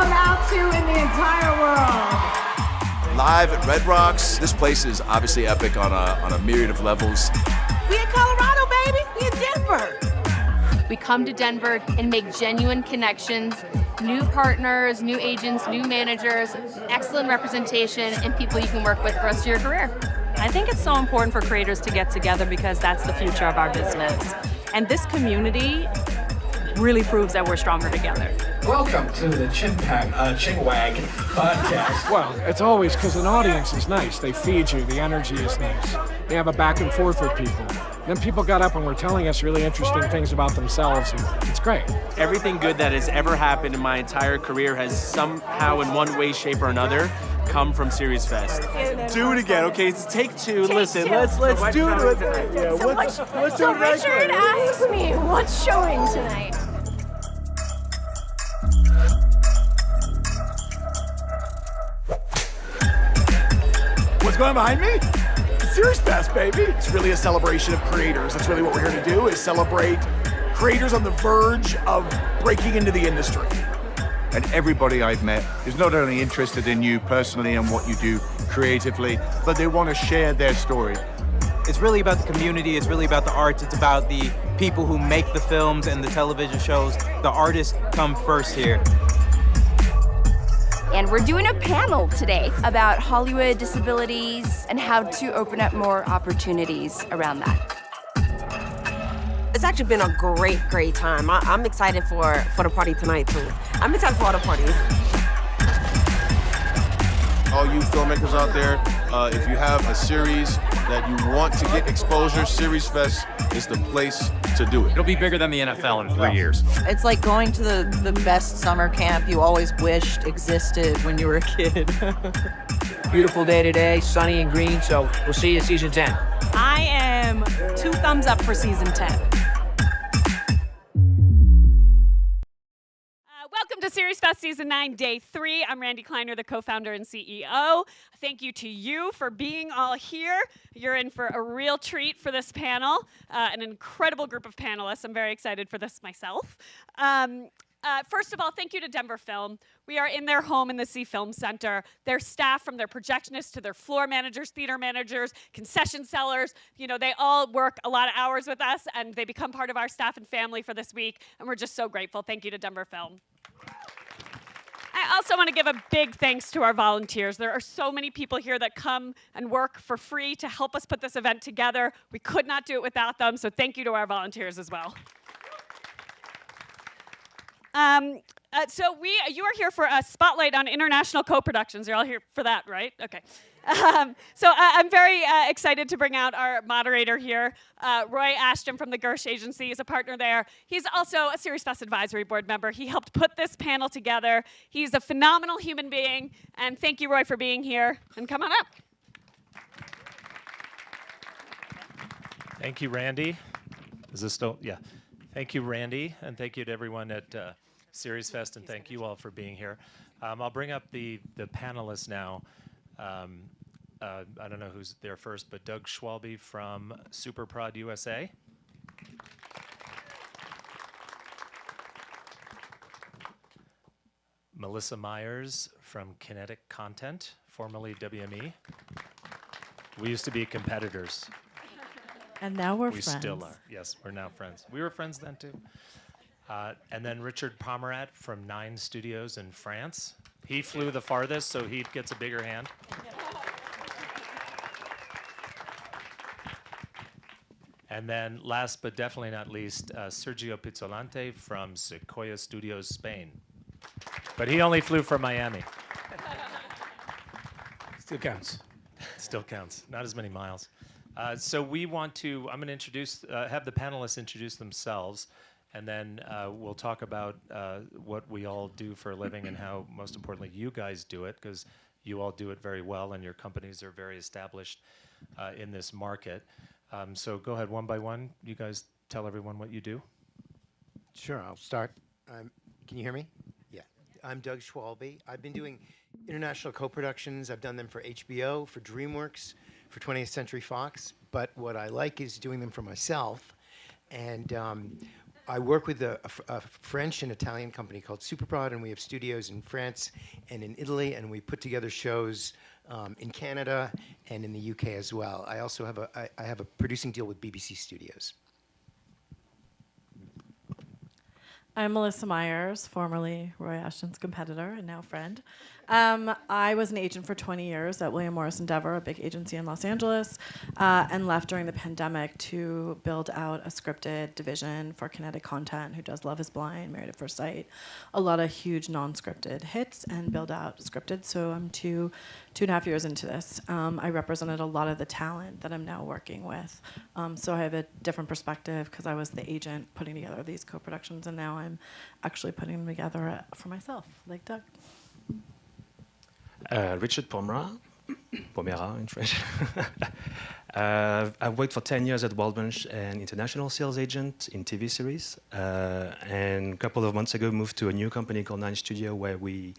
come out to in the entire world. Live at Red Rocks, this place is obviously epic on a myriad of levels. We in Colorado, baby. We in Denver. We come to Denver and make genuine connections, new partners, new agents, new managers, excellent representation, and people you can work with for the rest of your career. I think it's so important for creators to get together because that's the future of our business. And this community really proves that we're stronger together. Welcome to the Chinwag podcast. Well, it's always because an audience is nice. They feed you. The energy is nice. They have a back and forth with people. Then people got up and were telling us really interesting things about themselves, and it's great. Everything good that has ever happened in my entire career has somehow, in one way, shape, or another, come from SeriesFest. Do it again, okay? It's take two. Listen, let's do it. Yeah, let's do it right. Richard asks me what's showing tonight. What's going on behind me? SeriesFest, baby. It's really a celebration of creators. That's really what we're here to do, is celebrate creators on the verge of breaking into the industry. And everybody I've met is not only interested in you personally and what you do creatively, but they want to share their story. It's really about the community, it's really about the arts, it's about the people who make the films and the television shows. The artists come first here. And we're doing a panel today about Hollywood disabilities and how to open up more opportunities around that. It's actually been a great time. I'm excited for the party tonight, too. I'm excited for all the parties. All you filmmakers out there, if you have a series that you want to get exposure, SeriesFest is the place to do it. It'll be bigger than the NFL in 3 years. It's like going to the best summer camp you always wished existed when you were a kid. Beautiful day today, sunny and green, so we'll see you season 10. I am 2 thumbs up for season 10. Welcome to SeriesFest Season 9, Day 3. I'm Randy Kleiner, the co-founder and CEO. Thank you to you for being all here. You're in for a real treat for this panel, an incredible group of panelists. I'm very excited for this myself. First of all, thank you to Denver Film. We are in their home in the C Film Center. Their staff, from their projectionists to their floor managers, theater managers, concession sellers, they all work a lot of hours with us, and they become part of our staff and family for this week, and we're just so grateful. Thank you to Denver Film. I also want to give a big thanks to our volunteers. There are so many people here that come and work for free to help us put this event together. We could not do it without them, so thank you to our volunteers as well. You are here for a spotlight on international co-productions. You're all here for that, right? Okay. I'm very excited to bring out our moderator here, Roy Ashton from the Gersh agency. Is a partner there. He's also a SeriesFest advisory board member. He helped put this panel together. He's a phenomenal human being, and thank you, Roy, for being here. And come on up. Thank you, Randy. Is this still? Yeah. Thank you, Randy, and thank you to everyone at SeriesFest, and thank you all for being here. I'll bring up the panelists now. I don't know who's there first, but Doug Schwalbe from Superprod USA. Melissa Myers from Kinetic Content, formerly WME. We used to be competitors. And now we're we friends. We still are. Yes, we're now friends. We were friends then, too. And then Richard Pommérat from 9 Studios in France. He flew the farthest, so he gets a bigger hand. And then last but definitely not least, Sergio Pizzolante from Secuoya Studios, Spain. But he only flew from Miami. Still counts. Still counts. Not as many miles. So we want to, I'm going to have the panelists introduce themselves, and then we'll talk about what we all do for a living and how, most importantly, you guys do it, because you all do it very well and your companies are very established in this market. So go ahead, one by one. You guys tell everyone what you do. Sure, I'll start. Can you hear me? Yeah. I'm Doug Schwalbe. I've been doing international co-productions. I've done them for HBO, for DreamWorks, for 20th Century Fox. But what I like is doing them for myself. And I work with a French and Italian company called Superprod, and we have studios in France and in Italy, and we put together shows in Canada and in the UK as well. I also have I have a producing deal with BBC Studios. I'm Melissa Myers, formerly Roy Ashton's competitor and now friend. I was an agent for 20 years at William Morris Endeavor, a big agency in Los Angeles, and left during the pandemic to build out a scripted division for Kinetic Content, who does Love is Blind, Married at First Sight, a lot of huge non-scripted hits, and build out scripted. So I'm two and a half years into this. I represented a lot of the talent that I'm now working with. So I have a different perspective because I was the agent putting together these co-productions, and now I'm actually putting them together for myself, like Doug. Richard Pommérat in French. I've worked for 10 years at Walbench, an international sales agent in TV series, and a couple of months ago moved to a new company called 9 Studio, where we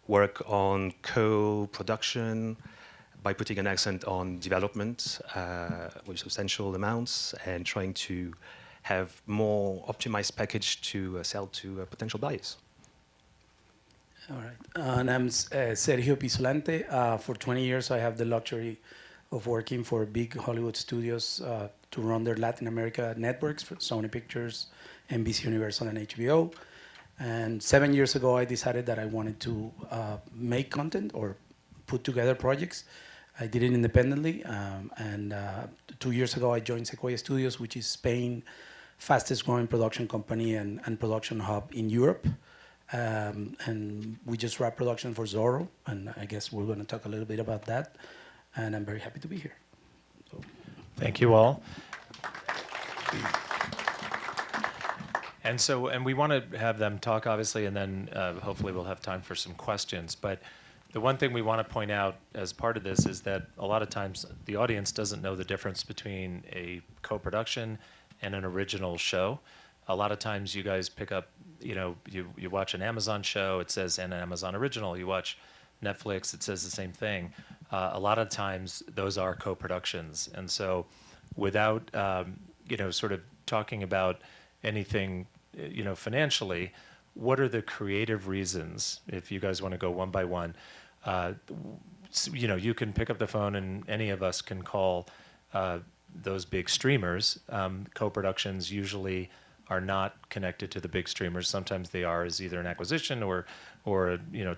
work on co-production by putting an accent on development with substantial amounts and trying to have more optimized package to sell to potential buyers. All right. And I'm Sergio Pizzolante. For 20 years, I have the luxury of working for big Hollywood studios to run their Latin America networks for Sony Pictures, NBC Universal, and HBO. And 7 years ago, I decided that I wanted to make content or put together projects. I did it independently. And 2 years ago, I joined Secuoya Studios, which is Spain's fastest growing production company and production hub in Europe. And we just wrapped production for Zorro, and I guess we're going to talk a little bit about that. And I'm very happy to be here. So. Thank you all. And we want to have them talk, obviously, and then hopefully we'll have time for some questions. But the one thing we want to point out as part of this is that a lot of times the audience doesn't know the difference between a co-production and an original show. A lot of times you guys pick up, you watch an Amazon show, it says an Amazon original. You watch Netflix, it says the same thing. A lot of times those are co-productions. And so without, sort of talking about anything, financially, what are the creative reasons, if you guys want to go one by one, you can pick up the phone and any of us can call those big streamers. Co-productions usually are not connected to the big streamers. Sometimes they are as either an acquisition or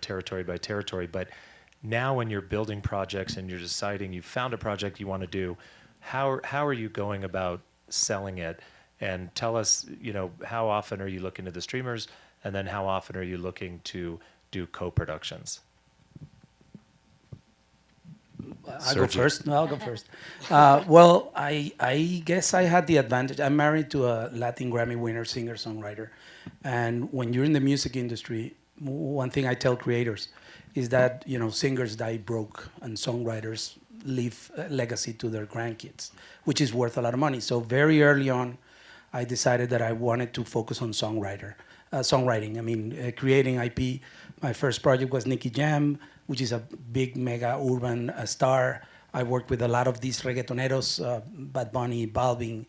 territory by territory. But now when you're building projects and you're deciding you found a project you want to do, how are you going about selling it? And tell us, how often are you looking to the streamers, and then how often are you looking to do co-productions? I'll go first. No, I'll go first. Well, I guess I had the advantage. I'm married to a Latin Grammy winner, singer-songwriter. And when you're in the music industry, one thing I tell creators is that, singers die broke and songwriters leave a legacy to their grandkids, which is worth a lot of money. So very early on, I decided that I wanted to focus on songwriting. Creating IP. My first project was Nicky Jam, which is a big mega urban star. I worked with a lot of these reggaetoneros, Bad Bunny, Balvin,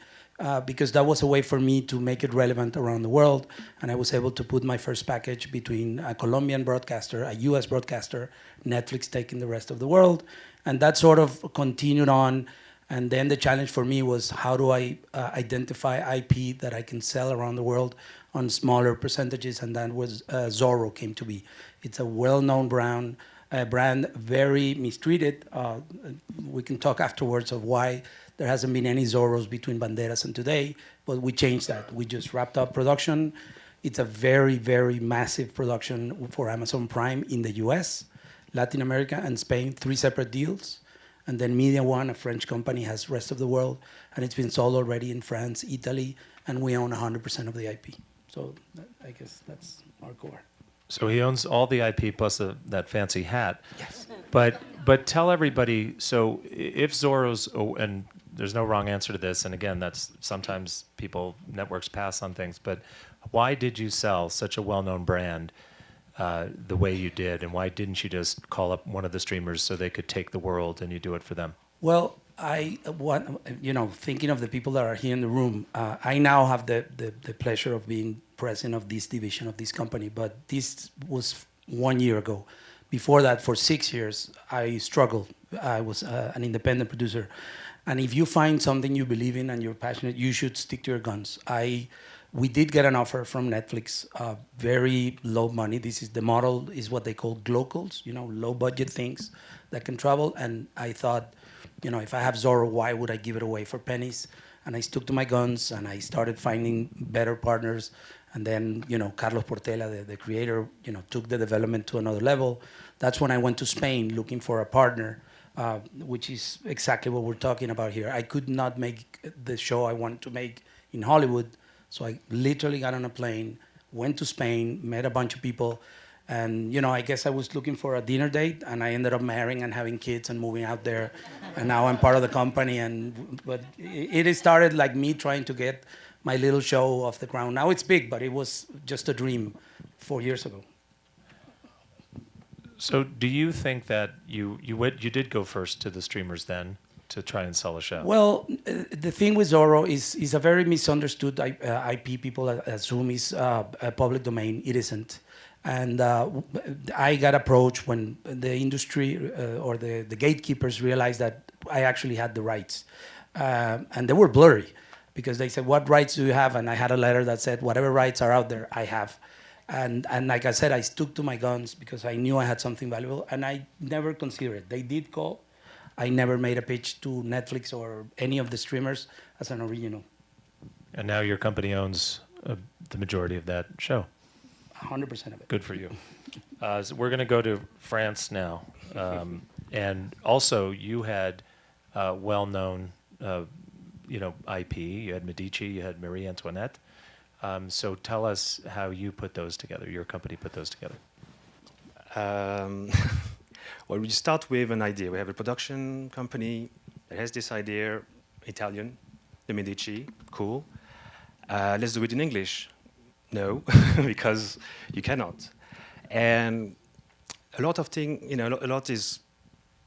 because that was a way for me to make it relevant around the world. And I was able to put my first package between a Colombian broadcaster, a US broadcaster, Netflix taking the rest of the world. And that sort of continued on. And then the challenge for me was, how do I identify IP that I can sell around the world on smaller percentages? And that was Zorro came to be. It's a well-known brand, very mistreated. We can talk afterwards of why there hasn't been any Zorros between Banderas and today, but we changed that. We just wrapped up production. It's a very, very massive production for Amazon Prime in the US, Latin America, and Spain, 3 separate deals. And then Media One, a French company, has rest of the world, and it's been sold already in France, Italy, and we own 100% of the IP. So I guess that's our core. So he owns all the IP plus that fancy hat. Yes. But tell everybody, so if Zorro's, and there's no wrong answer to this, and again, that's sometimes networks pass on things, but why did you sell such a well-known brand the way you did, and why didn't you just call up one of the streamers so they could take the world and you do it for them? Well, thinking of the people that are here in the room, I now have the pleasure of being president of this division of this company, but this was 1 year ago. Before that, for 6 years, I struggled. I was an independent producer. And if you find something you believe in and you're passionate, you should stick to your guns. We did get an offer from Netflix, very low money. The model is what they call glocals, low budget things that can travel. And I thought, if I have Zorro, why would I give it away for pennies? And I stuck to my guns and I started finding better partners. And then, Carlos Portela, the creator, took the development to another level. That's when I went to Spain looking for a partner, which is exactly what we're talking about here. I could not make the show I wanted to make in Hollywood. So I literally got on a plane, went to Spain, met a bunch of people. And, I guess I was looking for a dinner date, and I ended up marrying and having kids and moving out there. And now I'm part of the company. But it started like me trying to get my little show off the ground. Now it's big, but it was just a dream 4 years ago. So do you think that you did go first to the streamers then to try and sell a show? Well, the thing with Zorro is a very misunderstood IP. People assume is a public domain. It isn't. And I got approached when the industry or the gatekeepers realized that I actually had the rights. And they were blurry because they said, what rights do you have? And I had a letter that said, whatever rights are out there, I have. And like I said, I stuck to my guns because I knew I had something valuable, and I never considered it. They did call. I never made a pitch to Netflix or any of the streamers as an original. And now your company owns the majority of that show. 100% of it. Good for you. So we're going to go to France now. And also, you had well-known, IP. You had Medici, you had Marie Antoinette. So tell us how you put those together, your company put those together. Well, we start with an idea. We have a production company that has this idea, Italian, the Medici, cool. Let's do it in English. No, because you cannot. And a lot of things, a lot is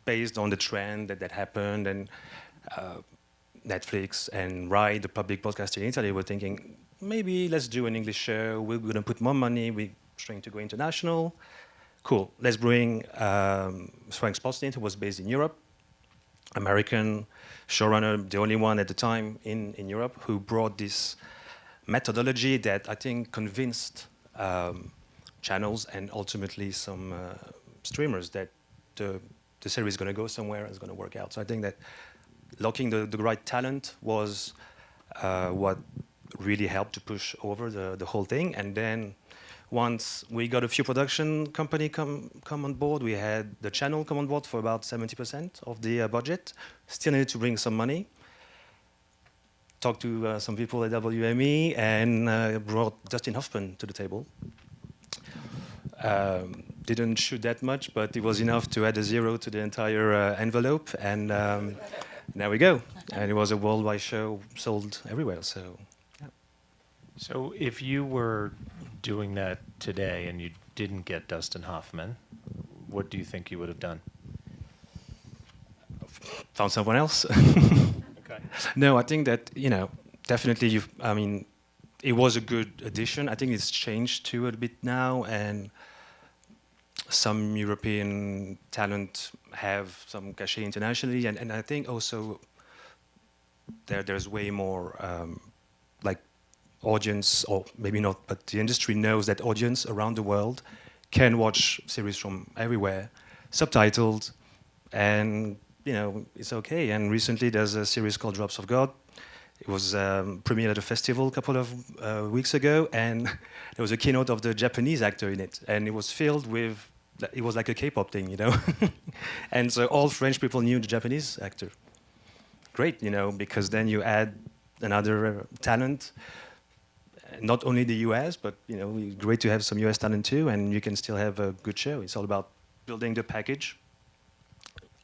based on the trend that happened, and Netflix and Rai, the public broadcaster in Italy, were thinking, maybe let's do an English show. We're going to put more money. We're trying to go international. Cool. Let's bring Frank Sportsnet, who was based in Europe, American showrunner, the only one at the time in Europe, who brought this methodology that I think convinced channels and ultimately some streamers that the series is going to go somewhere and it's going to work out. So I think that locking the right talent was what really helped to push over the whole thing. And then once we got a few production company come on board, we had the channel come on board for about 70% of the budget. Still needed to bring some money. Talked to some people at WME and brought Dustin Hoffman to the table. Didn't shoot that much, but it was enough to add a zero to the entire envelope. And there we go. And it was a worldwide show, sold everywhere. So, yeah. So if you were doing that today and you didn't get Dustin Hoffman, what do you think you would have done? Found someone else. Okay. No, I think that, definitely it was a good addition. I think it's changed too a bit now, and some European talent have some cachet internationally, and I think also there's way more audience, or maybe not, but the industry knows that audience around the world can watch series from everywhere, subtitled, and it's okay. And recently there's a series called Drops of God. It was premiered at a festival a couple of weeks ago, and there was a keynote of the Japanese actor in it, and it was filled with, it was like a K-pop thing, and so all French people knew the Japanese actor. Great, because then you add another talent, not only the US, but great to have some US talent too, and you can still have a good show. It's all about building the package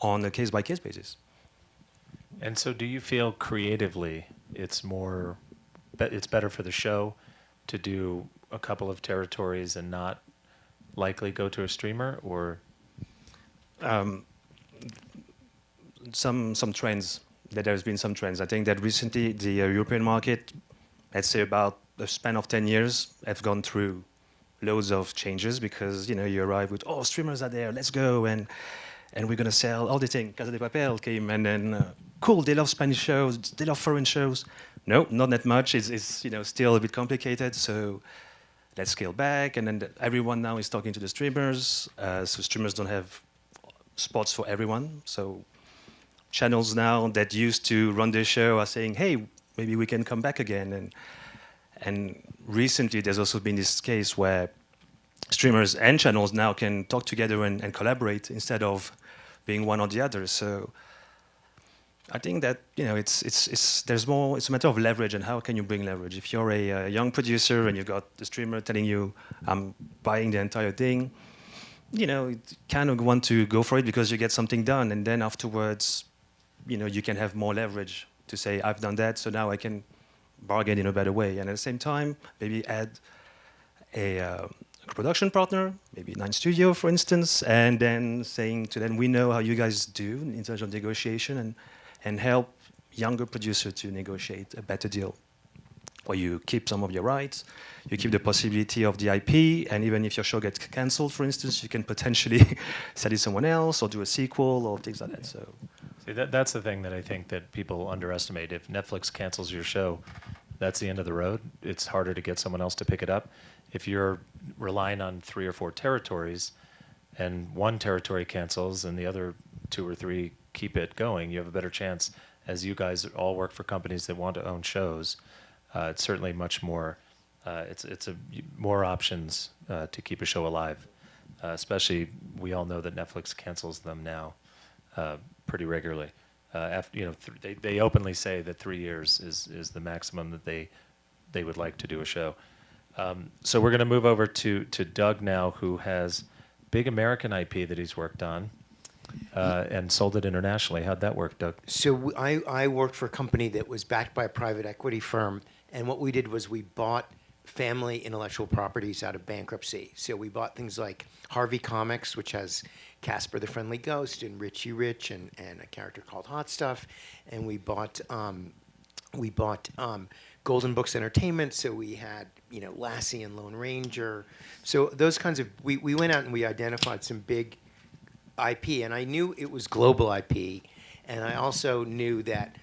on a case-by-case basis. And so do you feel creatively it's better for the show to do a couple of territories and not likely go to a streamer, or? Some trends that there's been some trends. I think that recently the European market, let's say about a span of 10 years, have gone through loads of changes because, you arrive with, oh, streamers are there, let's go, and we're going to sell all the things. Casa de Papel came, and then, cool, they love Spanish shows, they love foreign shows. No, not that much. It's still a bit complicated, so let's scale back. And then everyone now is talking to the streamers, so streamers don't have spots for everyone. So channels now that used to run their show are saying, hey, maybe we can come back again. And recently, there's also been this case where streamers and channels now can talk together and collaborate instead of being one or the other. So I think that there's more. It's a matter of leverage and how can you bring leverage. If you're a young producer and you've got the streamer telling you, "I'm buying the entire thing," you kind of want to go for it because you get something done, and then afterwards, you can have more leverage to say, "I've done that, so now I can bargain in a better way." And at the same time, maybe add a production partner, maybe 9 Studio, for instance, and then saying to them, "We know how you guys do in terms of negotiation," and help younger producers to negotiate a better deal, where you keep some of your rights, you keep the possibility of the IP, and even if your show gets cancelled, for instance, you can potentially sell it to someone else or do a sequel or things like that. So, see, that's the thing that I think that people underestimate. If Netflix cancels your show, that's the end of the road. It's harder to get someone else to pick it up. If you're relying on 3 or 4 territories, and one territory cancels and the other 2 or 3 keep it going, you have a better chance, as you guys all work for companies that want to own shows. It's certainly much more, it's more options to keep a show alive. Especially, we all know that Netflix cancels them now pretty regularly. After, they openly say that 3 years is the maximum that they would like to do a show. So we're going to move over to Doug now, who has big American IP that he's worked on. And sold it internationally. How'd that work, Doug? So I worked for a company that was backed by a private equity firm, and what we did was we bought family intellectual properties out of bankruptcy. So we bought things like Harvey Comics, which has Casper the Friendly Ghost and Richie Rich and a character called Hot Stuff, and we bought Golden Books Entertainment. So we had Lassie and Lone Ranger. So those kinds of we went out and we identified some big IP, and I knew it was global IP, and I also knew that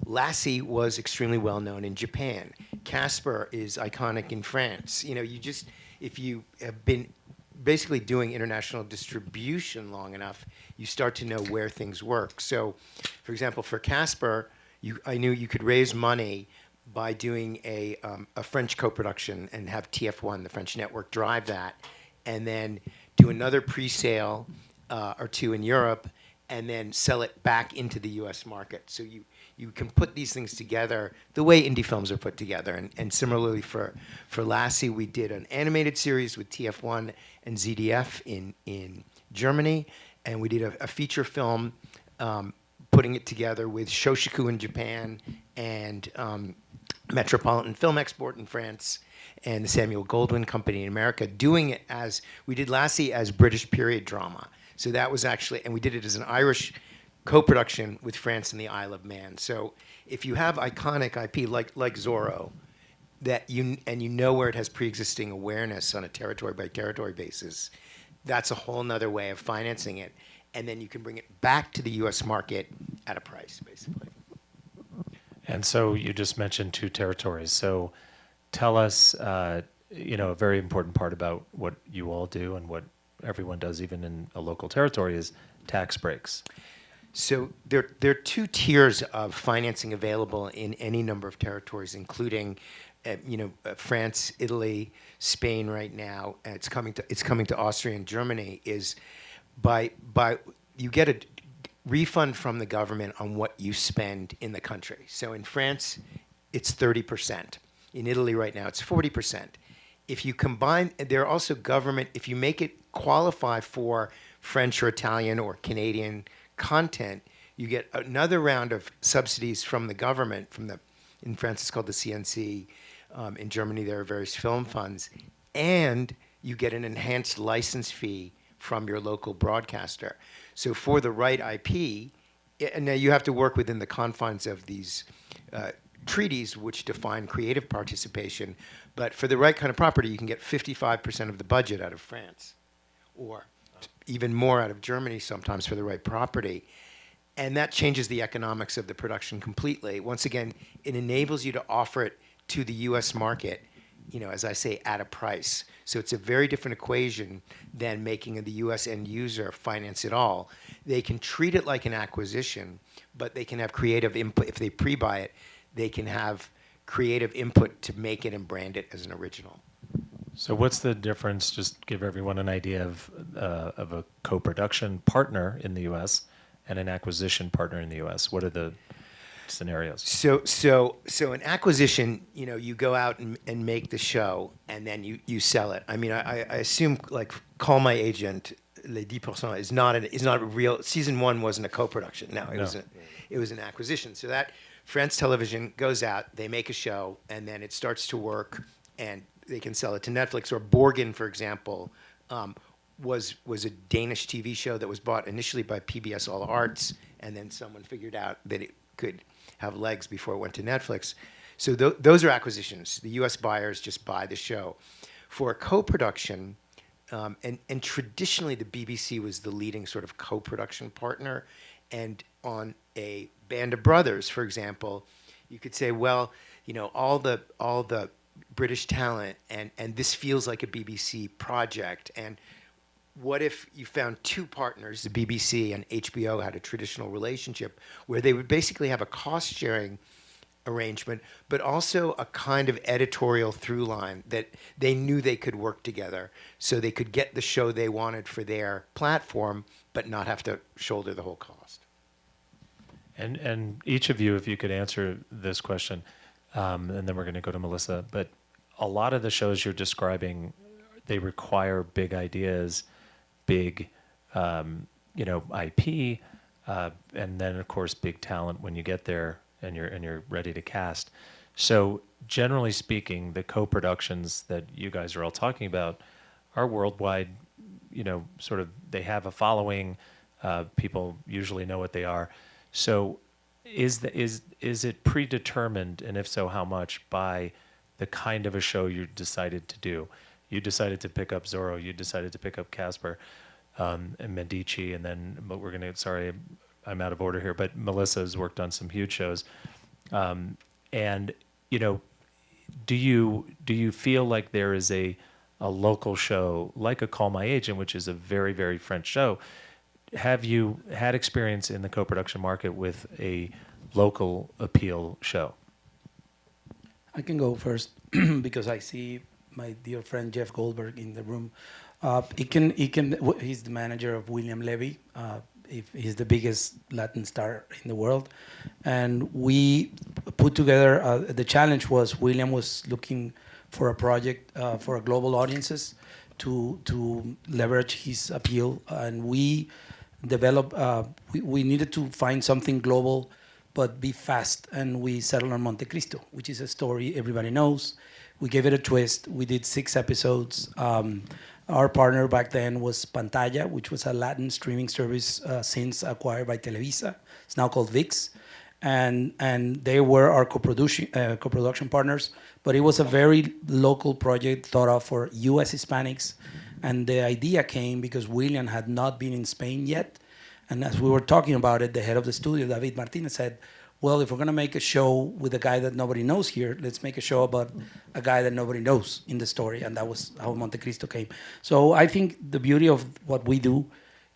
Lassie was extremely well known in Japan. Casper is iconic in France. If you have been basically doing international distribution long enough, you start to know where things work. So, for example, for Casper, I knew you could raise money by doing a French co-production and have TF1, the French network, drive that, and then do another pre-sale or 2 in Europe, and then sell it back into the U.S. market. So you can put these things together the way indie films are put together. And similarly for Lassie, we did an animated series with TF1 and ZDF in Germany, and we did a feature film putting it together with Shoshiku in Japan and Metropolitan Film Export in France and the Samuel Goldwyn Company in America, doing it as, we did Lassie as British period drama. So that was actually, and we did it as an Irish co-production with France and the Isle of Man. So if you have iconic IP like Zorro, that you know where it has pre-existing awareness on a territory by territory basis, that's a whole nother way of financing it. And then you can bring it back to the U.S. market at a price, basically. And so you just mentioned 2 territories. So tell us, a very important part about what you all do and what everyone does, even in a local territory, is tax breaks. So there are 2 tiers of financing available in any number of territories, including, France, Italy, Spain right now. It's coming to Austria and Germany. Is by you get a refund from the government on what you spend in the country. So in France, it's 30%. In Italy right now, it's 40%. If you combine, there are also government, if you make it qualify for French or Italian or Canadian content, you get another round of subsidies from the government, in France it's called the CNC, in Germany there are various film funds, and you get an enhanced license fee from your local broadcaster. So for the right IP, And now you have to work within the confines of these treaties which define creative participation. But for the right kind of property, you can get 55% of the budget out of France, or even more out of Germany sometimes for the right property. And that changes the economics of the production completely. Once again, it enables you to offer it to the US market, as I say, at a price. So it's a very different equation than making the US end user finance it all. They can treat it like an acquisition, but they can have creative input. If they pre-buy it, they can have creative input to make it and brand it as an original. So what's the difference, just give everyone an idea of a co-production partner in the US and an acquisition partner in the US? What are the scenarios? So an acquisition, you go out and make the show, and then you sell it. I mean, I assume, like, Call My Agent, Les 10% is not a real. Season 1 wasn't a co-production. No, it was an acquisition. So that France Television goes out, they make a show, and then it starts to work, and they can sell it to Netflix. Or Borgen, for example, was a Danish TV show that was bought initially by PBS All Arts, and then someone figured out that it could have legs before it went to Netflix. So those are acquisitions. The US buyers just buy the show. For a co-production, and traditionally the BBC was the leading sort of co-production partner, and on a Band of Brothers, for example, you could say, well, all the British talent, and this feels like a BBC project, and what if you found two partners, the BBC and HBO had a traditional relationship where they would basically have a cost-sharing arrangement, but also a kind of editorial through line that they knew they could work together, so they could get the show they wanted for their platform, but not have to shoulder the whole cost. And each of you, if you could answer this question, and then we're going to go to Melissa, but a lot of the shows you're describing, they require big ideas, big, IP, and then of course big talent when you get there and you're ready to cast. So generally speaking, the co-productions that you guys are all talking about are worldwide. Sort of they have a following. People usually know what they are. So is it predetermined, and if so, how much, by the kind of a show you decided to do? You decided to pick up Zorro. You decided to pick up Casper and Medici, and then. But we're gonna. Sorry, I'm out of order here. But Melissa has worked on some huge shows, and do you feel like there is a local show like a Call My Agent, which is a very, very French show? Have you had experience in the co-production market with a local appeal show? I can go first because I see my dear friend Jeff Goldberg in the room. He's the manager of William Levy. He's the biggest Latin star in the world. And we put together, the challenge was William was looking for a project for global audiences to leverage his appeal. And we developed, we needed to find something global but be fast, and we settled on Monte Cristo, which is a story everybody knows. We gave it a twist. We did 6 episodes. Our partner back then was Pantalla, which was a Latin streaming service since acquired by Televisa. It's now called ViX. And they were our co-production partners, but it was a very local project thought of for US Hispanics. And the idea came because William had not been in Spain yet. And as we were talking about it, the head of the studio, David Martinez, said, well, if we're going to make a show with a guy that nobody knows here, let's make a show about a guy that nobody knows in the story. And that was how Monte Cristo came. So I think the beauty of what we do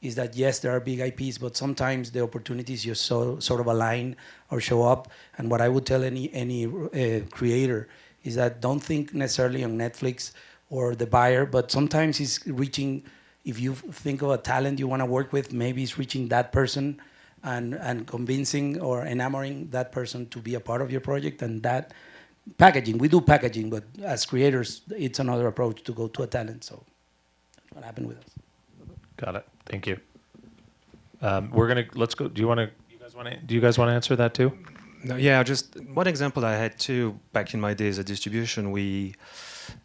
is that, yes, there are big IPs, but sometimes the opportunities just sort of align or show up. And what I would tell any creator is that don't think necessarily on Netflix or the buyer, but sometimes it's reaching, if you think of a talent you want to work with, maybe it's reaching that person and convincing or enamoring that person to be a part of your project. And that packaging, we do packaging, but as creators, it's another approach to go to a talent. So that's what happened with us. Got it. Thank you. Let's go. Do you guys want to answer that too? No, yeah, just one example I had too back in my days at distribution. We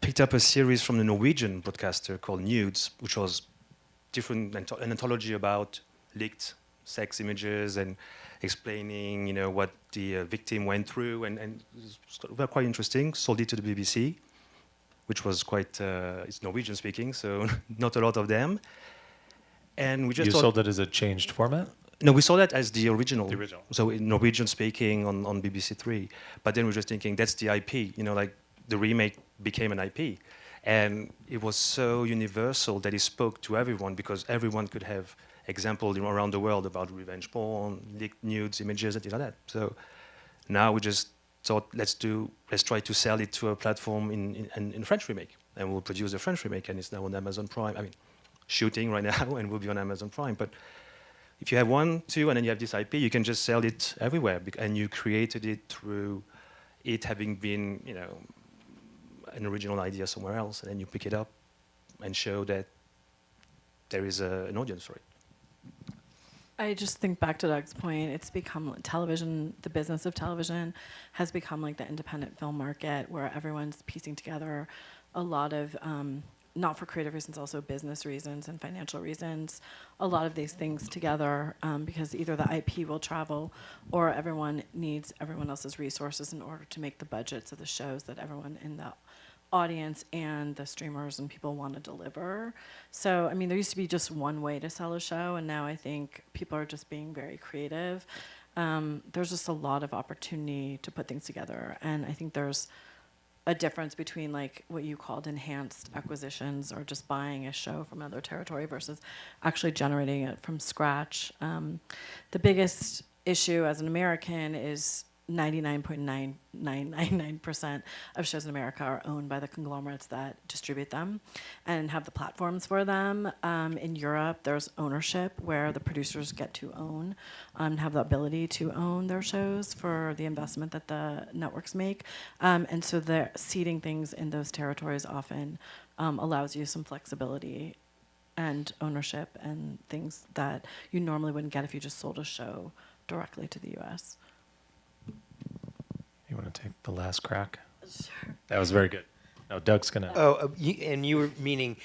picked up a series from the Norwegian broadcaster called Nudes, which was an anthology about leaked sex images, and explaining, what the victim went through, and it was quite interesting. Sold it to the BBC, which was quite, it's Norwegian speaking, so not a lot of them. And we just sold it as a changed format? No, we saw that as the original. The original. So in Norwegian speaking on BBC Three. But then we're just thinking, that's the IP, like the remake became an IP. And it was so universal that it spoke to everyone, because everyone could have examples around the world about revenge porn, leaked nudes, images, and things like that. So now we just thought, let's try to sell it to a platform in French remake. And we'll produce a French remake, and it's now on Amazon Prime. I mean, shooting right now, and will be on Amazon Prime. But if you have 1, 2, and then you have this IP, you can just sell it everywhere. And you created it through it having been, an original idea somewhere else, and then you pick it up and show that there is an audience for it. I just think back to Doug's point, it's become television, the business of television has become like the independent film market, where everyone's piecing together a lot of, not for creative reasons, also business reasons and financial reasons, a lot of these things together, because either the IP will travel or everyone needs everyone else's resources in order to make the budgets of the shows that everyone in the audience and the streamers and people want to deliver. So, I mean, there used to be just one way to sell a show, and now I think people are just being very creative. There's just a lot of opportunity to put things together, and I think there's a difference between like what you called enhanced acquisitions, or just buying a show from another territory, versus actually generating it from scratch. The biggest issue as an American is 99.9999% of shows in America are owned by the conglomerates that distribute them and have the platforms for them. In Europe, there's ownership where the producers get to own and have the ability to own their shows for the investment that the networks make. And so they're seeding things in those territories often allows you some flexibility and ownership and things that you normally wouldn't get if you just sold a show directly to the US. You want to take the last crack? Sure. That was very good. No, Doug's going to... Oh, and you were meaning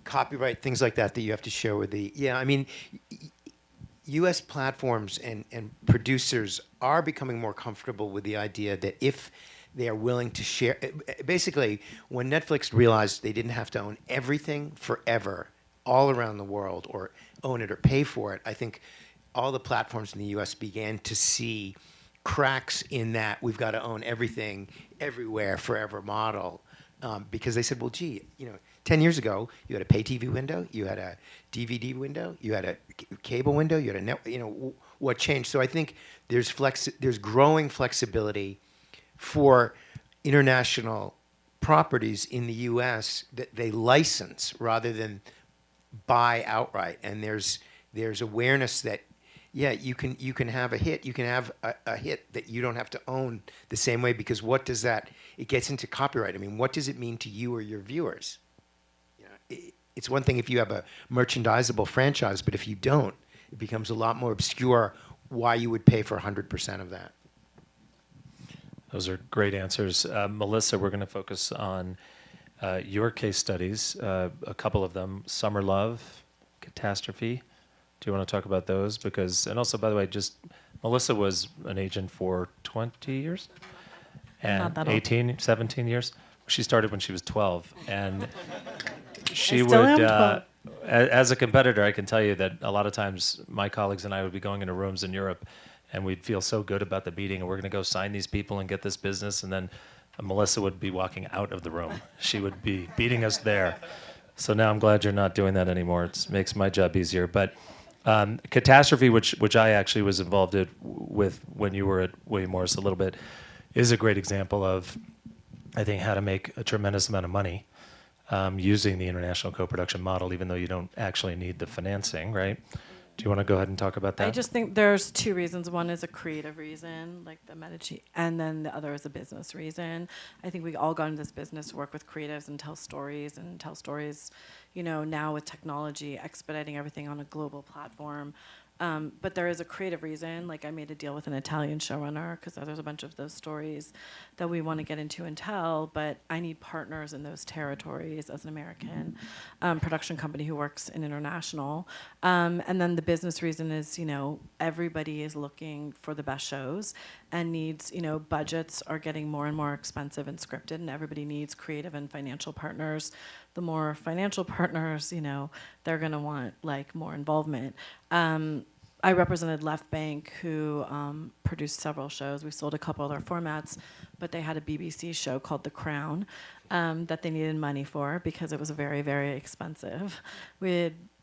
copyright, things like that you have to share with the... Yeah, I mean, U.S. platforms and producers are becoming more comfortable with the idea that if they are willing to share... Basically, when Netflix realized they didn't have to own everything forever all around the world, or own it or pay for it, I think all the platforms in the U.S. began to see cracks in that we've got to own everything everywhere forever model, because they said, well, gee, 10 years ago you had a pay TV window, you had a DVD window, you had a cable window, you had a net, what changed? So I think there's growing flexibility for international properties in the U.S. that they license rather than buy outright, and there's awareness that you can have a hit. You can have a hit that you don't have to own the same way, because what does that? It gets into copyright. I mean, what does it mean to you or your viewers? It's one thing if you have a merchandisable franchise, but if you don't, it becomes a lot more obscure why you would pay for 100% of that. Those are great answers. Melissa, we're going to focus on your case studies, a couple of them, Summer Love, Catastrophe. Do you want to talk about those? And also, by the way, Melissa was an agent for 20 years? And 18, 17 years? She started when she was 12. And she would, as a competitor, I can tell you that a lot of times my colleagues and I would be going into rooms in Europe, and we'd feel so good about the meeting, and we're going to go sign these people and get this business, and then Melissa would be walking out of the room. She would be beating us there. So now I'm glad you're not doing that anymore. It makes my job easier. But Catastrophe, which I actually was involved with when you were at William Morris a little bit, is a great example of, I think, how to make a tremendous amount of money using the international co-production model, even though you don't actually need the financing, right? Do you want to go ahead and talk about that? I just think there's two reasons. One is a creative reason, like the Medici, and then the other is a business reason. I think we all got into this business to work with creatives and tell stories, now with technology expediting everything on a global platform. But there is a creative reason. Like I made a deal with an Italian showrunner because there's a bunch of those stories that we want to get into and tell, but I need partners in those territories as an American production company who works in international. And then the business reason is, everybody is looking for the best shows and needs, budgets are getting more and more expensive and scripted, and everybody needs creative and financial partners. The more financial partners, they're going to want like more involvement. I represented Left Bank, who produced several shows. We sold a couple other formats, but they had a BBC show called The Crown that they needed money for because it was very, very expensive.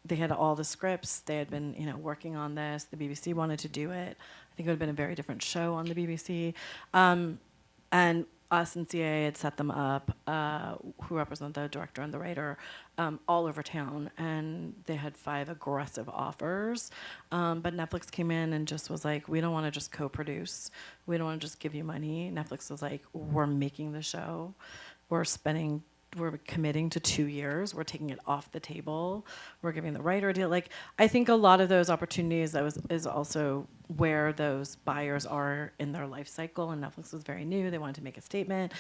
They had all the scripts. They had been, working on this. The BBC wanted to do it. I think it would have been a very different show on the BBC. And us and CAA had set them up, who represent the director and the writer, all over town, and they had 5 aggressive offers. But Netflix came in and just was like, we don't want to just co-produce. We don't want to just give you money. Netflix was like, we're making the show. We're committing to 2 years. We're taking it off the table. We're giving the writer a deal. Like, I think a lot of those opportunities is also where those buyers are in their life cycle, and Netflix was very new. They wanted to make a statement.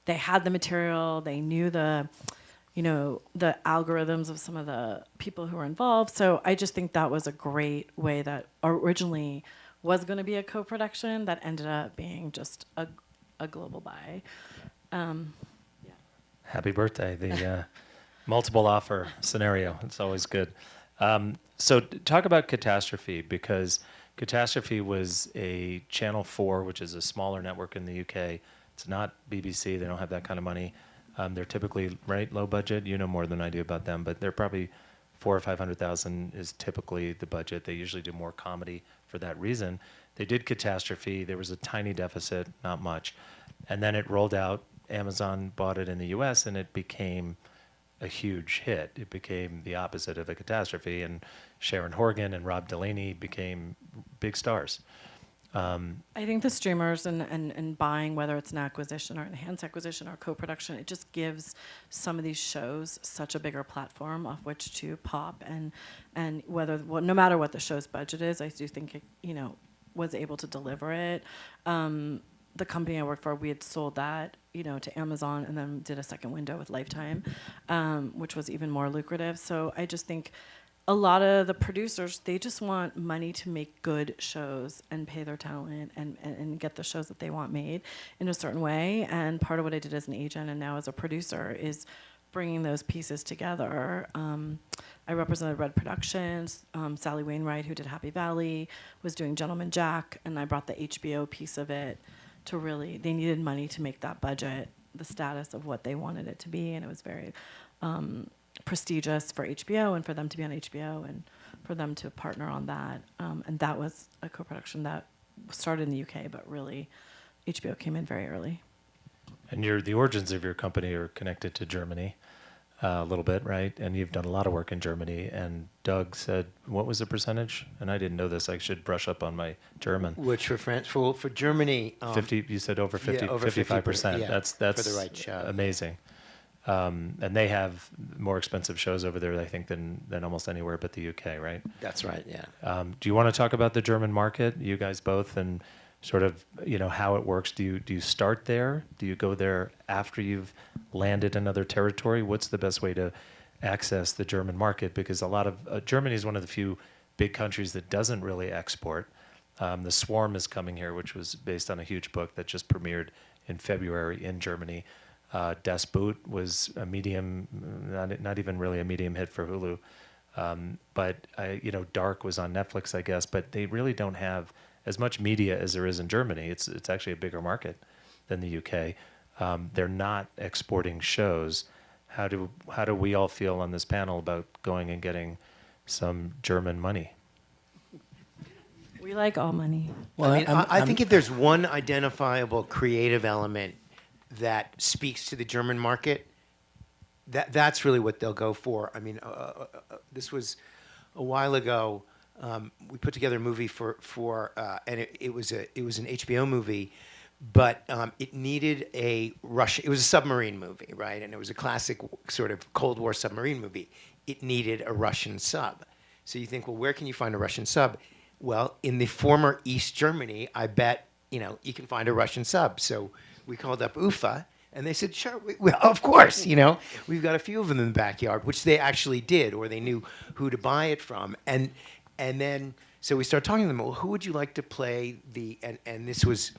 They had the material. They knew the algorithms of some of the people who were involved. So I just think that was a great way that originally was going to be a co-production that ended up being just a global buy. Happy birthday, the multiple offer scenario. It's always good. So talk about Catastrophe, because Catastrophe was a Channel 4, which is a smaller network in the UK. It's not BBC. They don't have that kind of money. They're typically, low budget. You know more than I do about them, but they're probably 400,000 or 500,000 is typically the budget. They usually do more comedy for that reason. They did Catastrophe. There was a tiny deficit, not much. And then it rolled out. Amazon bought it in the US, and it became a huge hit. It became the opposite of a catastrophe, and Sharon Horgan and Rob Delaney became big stars. I think the streamers and buying, whether it's an acquisition or enhanced acquisition or co-production, it just gives some of these shows such a bigger platform off which to pop, and no matter what the show's budget is, I do think it, was able to deliver it. The company I worked for, we had sold that, to Amazon, and then did a second window with Lifetime, which was even more lucrative. So I just think a lot of the producers, they just want money to make good shows and pay their talent and get the shows that they want made in a certain way. And part of what I did as an agent and now as a producer is bringing those pieces together. I represented Red Productions. Sally Wainwright, who did Happy Valley, was doing Gentleman Jack, and I brought the HBO piece of it to really, they needed money to make that budget the status of what they wanted it to be, and it was very prestigious for HBO and for them to be on HBO and for them to partner on that. And that was a co-production that started in the UK, but really HBO came in very early. And the origins of your company are connected to Germany a little bit, right? And you've done a lot of work in Germany. And Doug said, what was the percentage? And I didn't know this. I should brush up on my German. Which for France, for Germany, 50. You said over 50, yeah, over 55%. Yeah, that's for the right show. Amazing. And they have more expensive shows over there, I think, than almost anywhere but the UK, right? That's right. Yeah. Do you want to talk about the German market, you guys both, and sort of, how it works? Do you start there? Do you go there after you've landed another territory? What's the best way to access the German market? Because a lot of Germany is one of the few big countries that doesn't really export. The Swarm is coming here, which was based on a huge book that just premiered in February in Germany. Das Boot was a medium, not even really a medium hit for Hulu. But Dark was on Netflix, I guess. But they really don't have as much media as there is in Germany. It's actually a bigger market than the UK. They're not exporting shows. How do we all feel on this panel about going and getting some German money? We like all money. Well, I think if there's one identifiable creative element that speaks to the German market, that's really what they'll go for. I mean, this was a while ago. We put together a movie and it was an HBO movie, but it needed it was a submarine movie, right? And it was a classic sort of Cold War submarine movie. It needed a Russian sub. So you think, well, where can you find a Russian sub? Well, in the former East Germany, I bet, you can find a Russian sub. So we called up UFA, and they said, sure, well, of course, we've got a few of them in the backyard, which they actually did, or they knew who to buy it from. And then, so we started talking to them, well, who would you like to play and this was,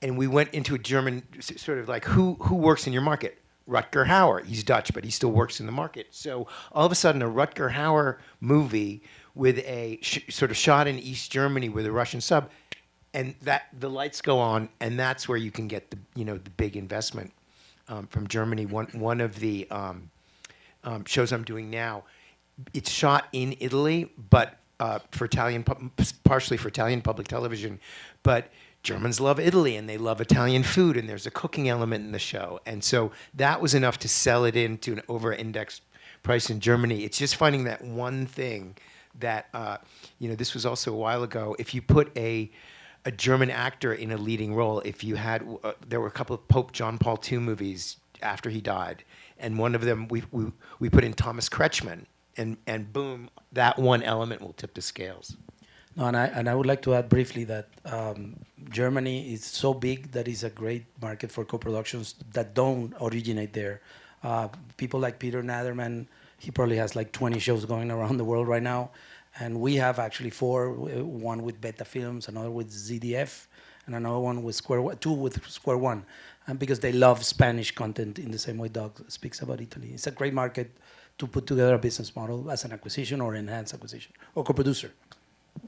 and we went into a German, sort of like, who works in your market? Rutger Hauer. He's Dutch, but he still works in the market. So all of a sudden, a Rutger Hauer movie with a sort of shot in East Germany with a Russian sub, and that the lights go on, and that's where you can get the big investment from Germany. One of the shows I'm doing now, it's shot in Italy, but partially for Italian public television, but Germans love Italy and they love Italian food, and there's a cooking element in the show. And so that was enough to sell it into an over-indexed price in Germany. It's just finding that one thing that, this was also a while ago. If you put a German actor in a leading role, if you had, there were a couple of Pope John Paul II movies after he died, and one of them we put in Thomas Kretschmann, and boom, that one element will tip the scales. No, and I would like to add briefly that Germany is so big that it's a great market for co-productions that don't originate there. People like Peter Naderman, he probably has like 20 shows going around the world right now. And we have actually 4, one with Beta Films, another with ZDF, and another one with two with Square One. And because they love Spanish content in the same way Doug speaks about Italy. It's a great market to put together a business model as an acquisition or enhanced acquisition or co-producer.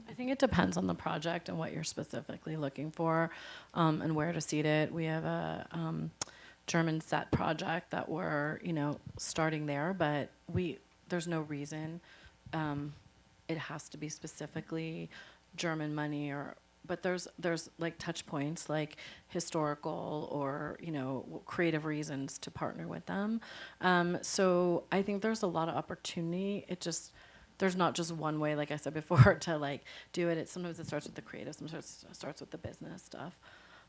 I think it depends on the project and what you're specifically looking for, and where to seed it. We have a German set project that we're, starting there, but there's no reason it has to be specifically German money, but there's like touch points, like historical or creative reasons to partner with them. So I think there's a lot of opportunity. There's not just one way, like I said before, to do it. Sometimes it starts with the creative, sometimes it starts with the business stuff.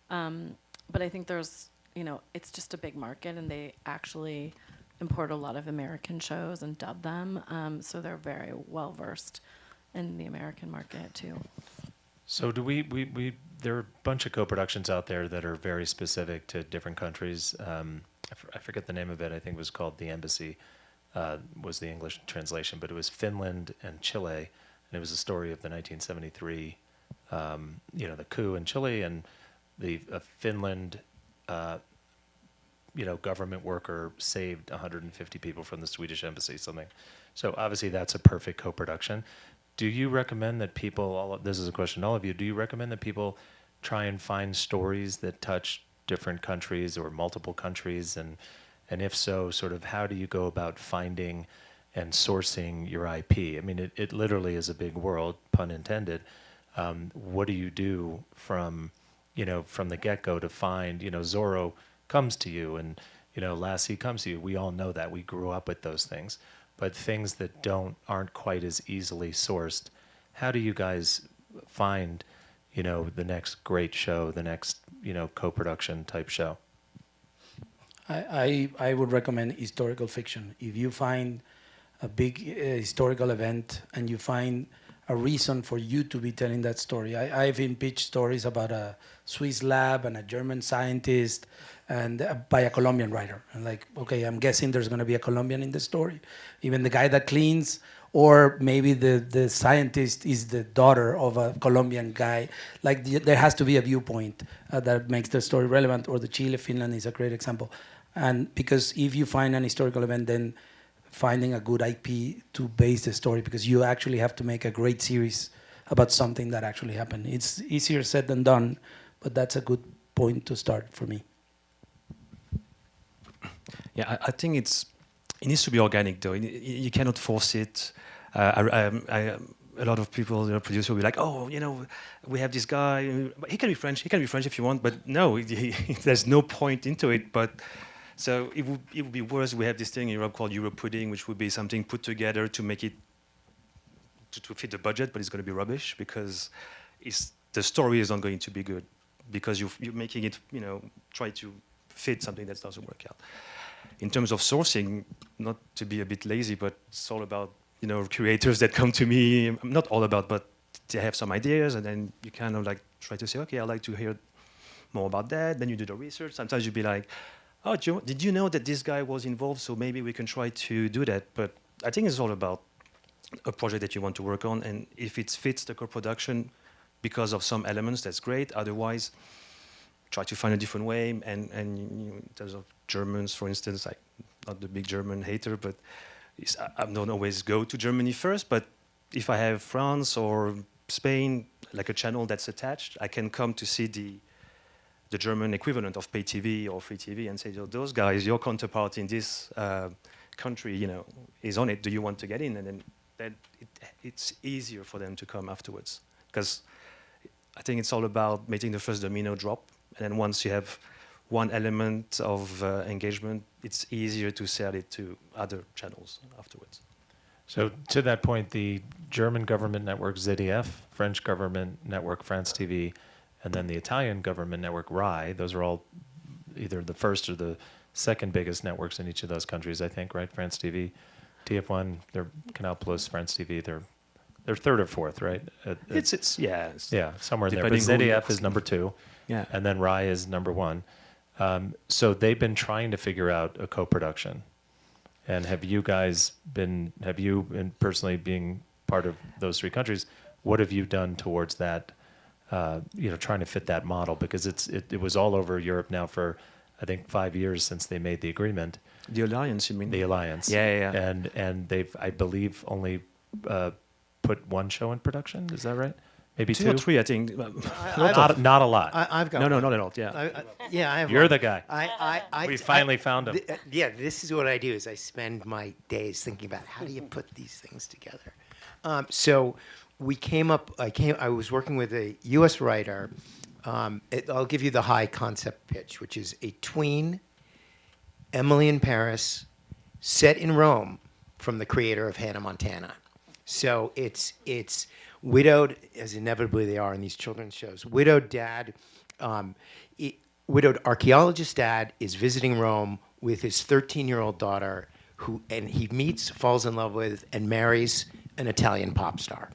But I think there's, it's just a big market, and they actually import a lot of American shows and dub them. So they're very well versed in the American market too. So do there are a bunch of co-productions out there that are very specific to different countries. I forget the name of it. I think it was called The Embassy. Was the English translation, but it was Finland and Chile, and it was a story of the 1973, the coup in Chile, and the Finland, government worker saved 150 people from the Swedish embassy, something. So obviously that's a perfect co-production. Do you recommend that people, this is a question to all of you, do you recommend that people try and find stories that touch different countries or multiple countries, and if so, sort of how do you go about finding and sourcing your IP? I mean, it literally is a big world, pun intended. What do you do from the get-go to find, Zorro comes to you and, Lassie comes to you. We all know that. We grew up with those things. But things that aren't quite as easily sourced, how do you guys find, the next great show, the next, co-production type show? I would recommend historical fiction. If you find a big historical event and you find a reason for you to be telling that story. I've been pitched stories about a Swiss lab and a German scientist and by a Colombian writer. And like, okay, I'm guessing there's going to be a Colombian in the story. Even the guy that cleans, or maybe the scientist is the daughter of a Colombian guy. Like there has to be a viewpoint that makes the story relevant, or the Chile, Finland is a great example. And because if you find an historical event, then finding a good IP to base the story, because you actually have to make a great series about something that actually happened. It's easier said than done, but that's a good point to start for me. Yeah, I think it needs to be organic though. You cannot force it. A lot of people, producers will be like, oh, we have this guy, he can be French if you want, but no, there's no point into it. But so it would be worse. We have this thing in Europe called Euro pudding, which would be something put together to make it to fit the budget, but it's going to be rubbish because the story is not going to be good because you're making it, try to fit something that doesn't work out. In terms of sourcing, not to be a bit lazy, but it's all about creators that come to me. Not all about, but they have some ideas, and then you kind of like try to say, okay, I'd like to hear more about that. Then you do the research. Sometimes you'd be like, oh, did you know that this guy was involved? So maybe we can try to do that. But I think it's all about a project that you want to work on, and if it fits the co-production because of some elements, that's great. Otherwise, try to find a different way. And in terms of Germans, for instance, I'm not the big German hater, but I don't always go to Germany first. But if I have France or Spain, like a channel that's attached, I can come to see the German equivalent of pay TV or free TV and say, those guys, your counterpart in this country, is on it. Do you want to get in? And then it's easier for them to come afterwards. Because I think it's all about making the first domino drop. And then once you have one element of engagement, it's easier to sell it to other channels afterwards. So to that point, the German government network ZDF, French government network France TV, and then the Italian government network RAI, those are all either the first or the second biggest networks in each of those countries, I think, right? France TV, TF1, they're Canal Plus, France TV, they're third or fourth, right? Yeah, somewhere in there. But ZDF is number 2, and then RAI is number 1. So they've been trying to figure out a co-production. And have you personally being part of those 3 countries, what have you done towards that? Trying to fit that model, because it was all over Europe now for, I think, 5 years since they made the agreement. The alliance, you mean? The alliance. Yeah. And they've, I believe, only put 1 show in production. Is that right? Maybe 2 or 3, I think. Not a lot. I've got no, not at all. Yeah. I have. You're the guy. We finally found him. This is what I do: is I spend my days thinking about how do you put these things together. So we came up. I was working with a U.S. writer. I'll give you the high concept pitch, which is a tween, Emily in Paris, set in Rome, from the creator of Hannah Montana. So it's widowed, as inevitably they are in these children's shows. Widowed dad, widowed archaeologist dad is visiting Rome with his 13-year-old daughter, and he meets, falls in love with, and marries an Italian pop star.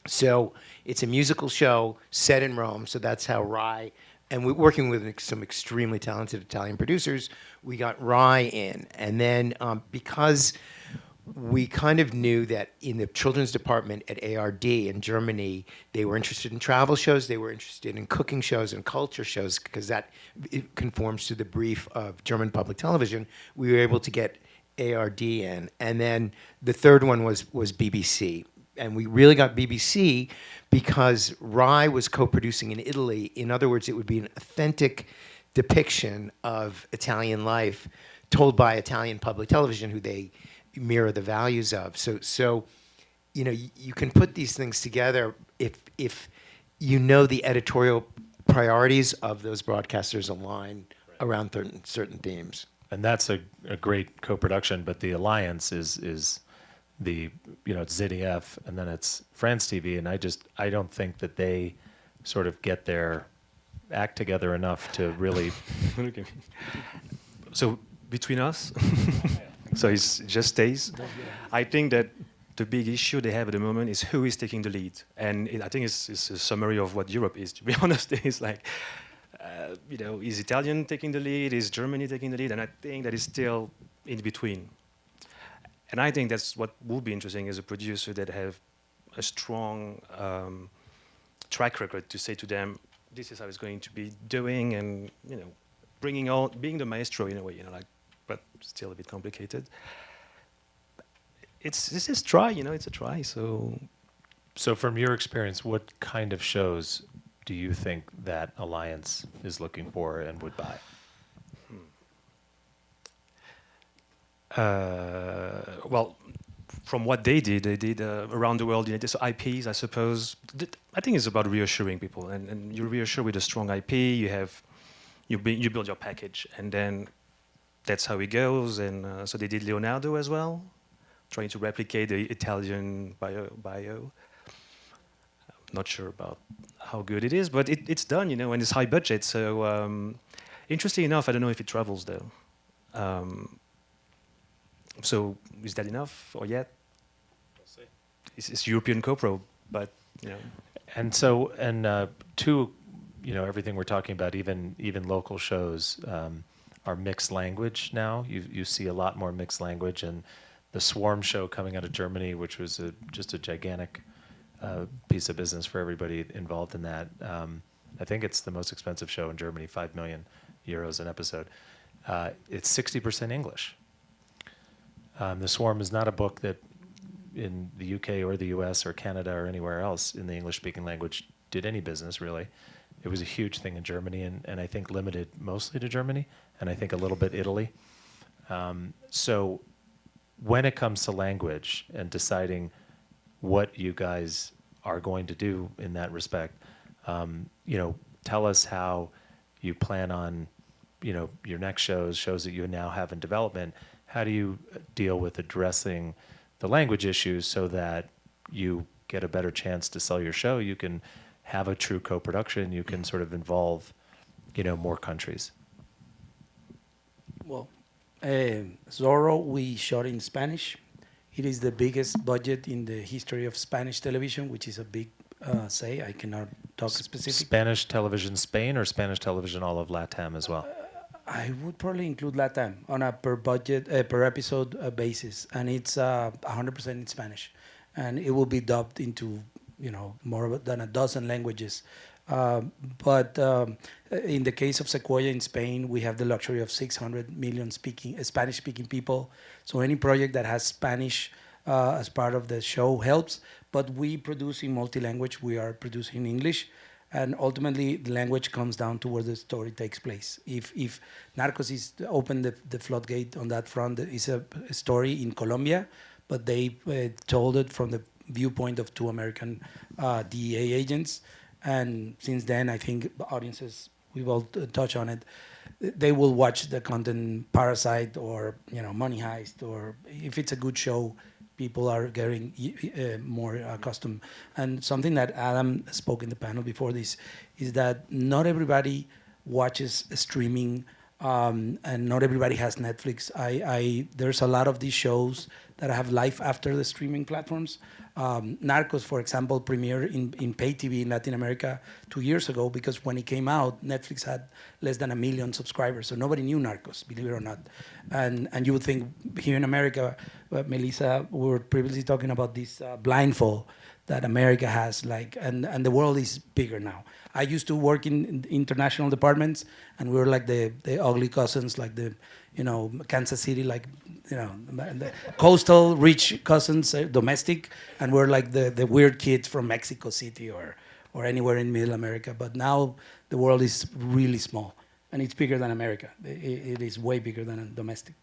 So it's a musical show set in Rome. So that's how RAI, and we're working with some extremely talented Italian producers, we got RAI in. And then because we kind of knew that in the children's department at ARD in Germany, they were interested in travel shows, they were interested in cooking shows and culture shows, because it conforms to the brief of German public television. We were able to get ARD in. And then the third one was BBC. And we really got BBC because RAI was co-producing in Italy. In other words, it would be an authentic depiction of Italian life told by Italian public television, who they mirror the values of. So you can put these things together if you know the editorial priorities of those broadcasters align around certain themes. And that's a great co-production, but the alliance is the it's ZDF, and then it's France TV, and I don't think that they sort of get their act together enough to really. So between us. So it just stays. I think that the big issue they have at the moment is who is taking the lead. And I think it's a summary of what Europe is, to be honest. It's like, is Italian taking the lead? Is Germany taking the lead? And I think that is still in between. And I think that's what would be interesting as a producer, that have a strong track record to say to them, this is how it's going to be doing, and, being the maestro in a way, but still a bit complicated. This is try, it's a try. So from your experience, what kind of shows do you think that alliance is looking for and would buy? Well, from what they did around the world, so IPs, I suppose. I think it's about reassuring people, and you reassure with a strong IP. You build your package, and then that's how it goes. And so they did Leonardo as well, trying to replicate the Italian bio. Not sure about how good it is, but it's done, and it's high budget. So interesting enough, I don't know if it travels though. So is that enough or yet? We'll see. It's European co-pro, but Yeah. And so, two, everything we're talking about, even local shows, are mixed language now. You see a lot more mixed language, and the Swarm show coming out of Germany, which was just a gigantic piece of business for everybody involved in that. I think it's the most expensive show in Germany, 5 million euros an episode. It's 60% English. The Swarm is not a book that in the UK or the US or Canada or anywhere else in the English-speaking language did any business, really. It was a huge thing in Germany, and I think limited mostly to Germany, and I think a little bit Italy. So when it comes to language and deciding what you guys are going to do in that respect, tell us how you plan on, your next shows that you now have in development. How do you deal with addressing the language issues so that you get a better chance to sell your show? You can have a true co-production. You can sort of involve, more countries. Well, Zorro, we shot in Spanish. It is the biggest budget in the history of Spanish television, which is a big say. I cannot talk specifically. Spanish television Spain or Spanish television all of LATAM as well? I would probably include LATAM on a per episode basis, and it's 100% in Spanish, and it will be dubbed into more than a dozen languages. But in the case of Secuoya in Spain, we have the luxury of 600 million Spanish-speaking people. So any project that has Spanish as part of the show helps. But we produce in multi-language. We are producing in English. And ultimately, the language comes down to where the story takes place. If Narcos is open the floodgate on that front, it's a story in Colombia, but they told it from the viewpoint of two American DEA agents. And since then, I think audiences, we will touch on it, they will watch the content Parasite or Money Heist, or if it's a good show, people are getting more accustomed. And something that Adam spoke in the panel before this is that not everybody watches streaming, and not everybody has Netflix. There's a lot of these shows that have life after the streaming platforms. Narcos, for example, premiered in pay TV in Latin America 2 years ago because when it came out, Netflix had less than 1 million subscribers, so nobody knew Narcos, believe it or not. And you would think here in America, Melissa, we were previously talking about this blindfold that America has, and the world is bigger now. I used to work in international departments, and we were like the ugly cousins, like the Kansas City, the coastal rich cousins, domestic, and we're like the weird kids from Mexico City or anywhere in Middle America. But now the world is really small, and it's bigger than America. It is way bigger than domestic.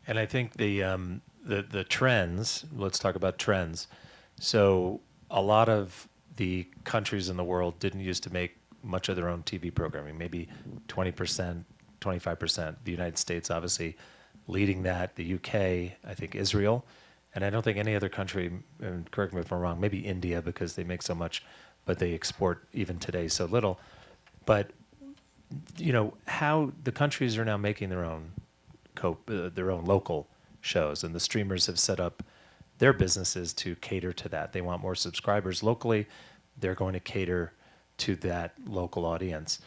And I think the trends, let's talk about trends. So a lot of the countries in the world didn't used to make much of their own TV programming, maybe 20%, 25%. The United States, obviously, leading that. The UK, I think Israel. And I don't think any other country, and correct me if I'm wrong, maybe India because they make so much, but they export even today so little. But, how the countries are now making their own local shows, and the streamers have set up their businesses to cater to that. They want more subscribers locally. They're going to cater to that local audience.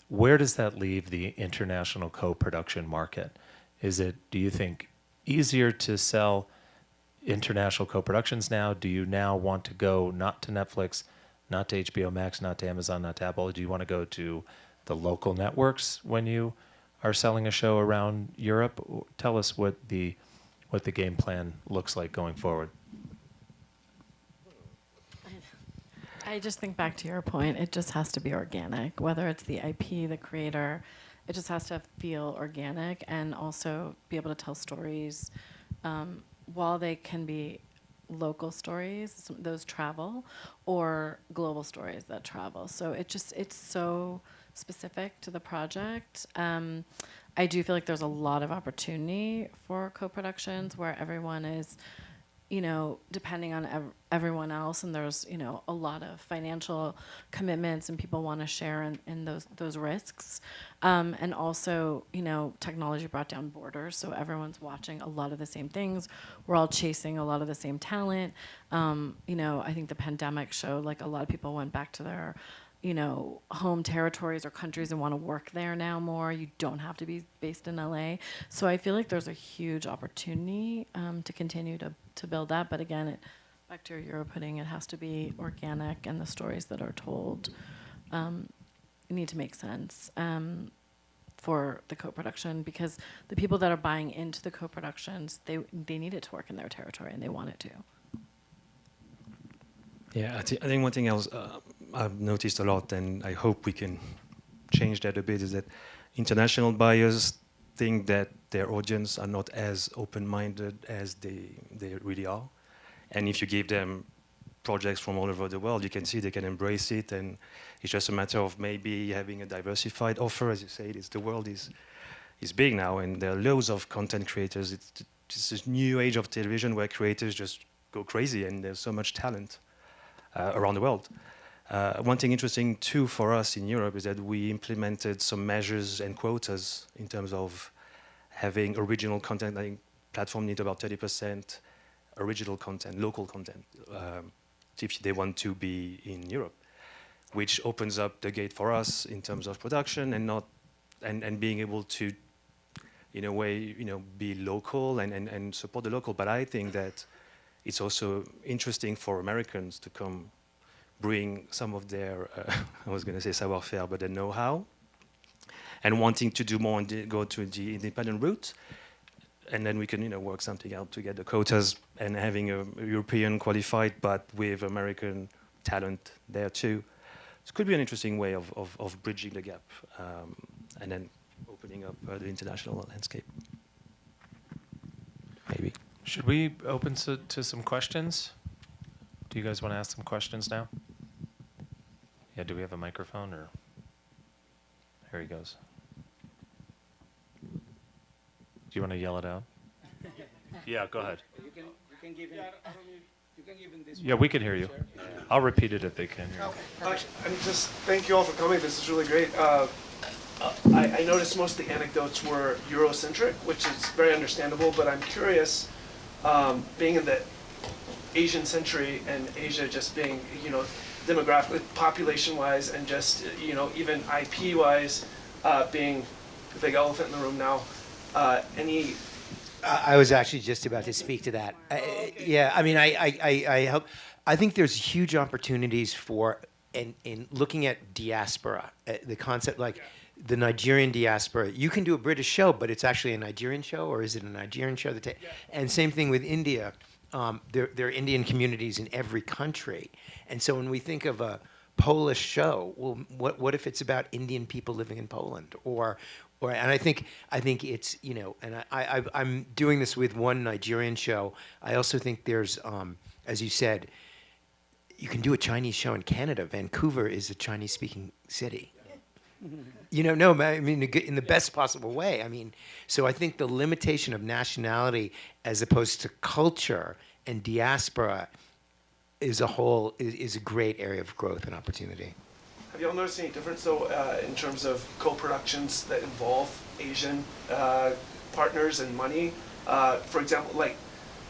Where does that leave the international co-production market? Do you think, easier to sell international co-productions now? Do you now want to go not to Netflix, not to HBO Max, not to Amazon, not to Apple? Do you want to go to the local networks when you are selling a show around Europe? Tell us what the game plan looks like going forward. I just think back to your point, it just has to be organic, whether it's the IP, the creator, it just has to feel organic and also be able to tell stories while they can be local stories, those travel, or global stories that travel. So it's so specific to the project. I do feel like there's a lot of opportunity for co-productions where everyone is depending on everyone else, and there's, a lot of financial commitments, and people want to share in those risks. And also, technology brought down borders, so everyone's watching a lot of the same things. We're all chasing a lot of the same talent. I think the pandemic showed like a lot of people went back to their home territories or countries and want to work there now more. You don't have to be based in LA. So I feel like there's a huge opportunity to continue to build that. But again, back to your putting, it has to be organic, and the stories that are told need to make sense for the co-production, because the people that are buying into the co-productions, they need it to work in their territory, and they want it to. Yeah, I think one thing else I've noticed a lot, and I hope we can change that a bit, is that international buyers think that their audience are not as open-minded as they really are. And if you give them projects from all over the world, you can see they can embrace it, and it's just a matter of maybe having a diversified offer. As you say, the world is big now, and there are loads of content creators. It's this new age of television where creators just go crazy, and there's so much talent around the world. One thing interesting too for us in Europe is that we implemented some measures and quotas in terms of having original content. I think platform need about 30% original content, local content, if they want to be in Europe, which opens up the gate for us in terms of production and being able to, in a way, be local and support the local. But I think that it's also interesting for Americans to come bring some of their, I was going to say savoir-faire, but their know-how, and wanting to do more and go to the independent route. And then we can, work something out to get the quotas and having a European qualified, but with American talent there too. It could be an interesting way of bridging the gap and then opening up the international landscape. Maybe. Should we open to some questions? Do you guys want to ask some questions now? Yeah, do we have a microphone, or? Here he goes. Do you want to yell it out? Yeah, go ahead. You can give him, you can give him this. Yeah, we can hear you. I'll repeat it if they can hear. And just thank you all for coming. This is really great. I noticed most of the anecdotes were Eurocentric, which is very understandable, but I'm curious, being in the Asian century and Asia just being, demographically, population-wise, and just, even IP-wise, being the big elephant in the room now, any... I was actually just about to speak to that. I hope. I think there's huge opportunities for, in looking at diaspora, the concept like the Nigerian diaspora. You can do a British show, but it's actually a Nigerian show, or is it a Nigerian show? And same thing with India. There are Indian communities in every country, and so when we think of a Polish show, well, what if it's about Indian people living in Poland, and I think it's, and I'm doing this with one Nigerian show. I also think there's, as you said, you can do a Chinese show in Canada. Vancouver is a Chinese-speaking city. No, I mean, in the best possible way. I mean, so I think the limitation of nationality as opposed to culture and diaspora is a great area of growth and opportunity. Have y'all noticed any difference, though, in terms of co-productions that involve Asian partners and money? For example, like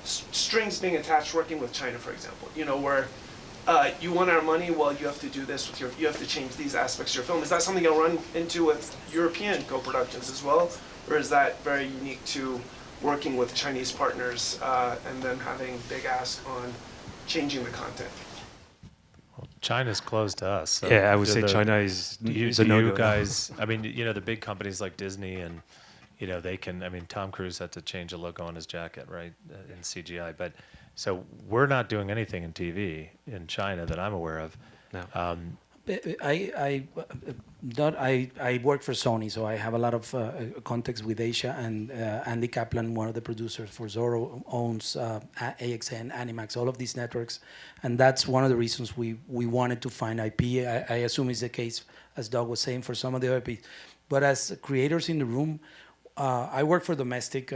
strings being attached, working with China, for example. Where you want our money, well, you have to do this with you have to change these aspects of your film. Is that something you'll run into with European co-productions as well, or is that very unique to working with Chinese partners and them having big ask on changing the content? China's closed to us. So I would say China is a no-go. You guys, I mean, the big companies like Disney and, they can, Tom Cruise had to change the logo on his jacket, right, in CGI. But so we're not doing anything in TV in China that I'm aware of. No. I work for Sony, so I have a lot of contacts with Asia, and Andy Kaplan, one of the producers for Zorro, owns AXN, Animax, all of these networks, and that's one of the reasons we wanted to find IP. I assume it's the case, as Doug was saying, for some of the IP. But as creators in the room, I work for domestic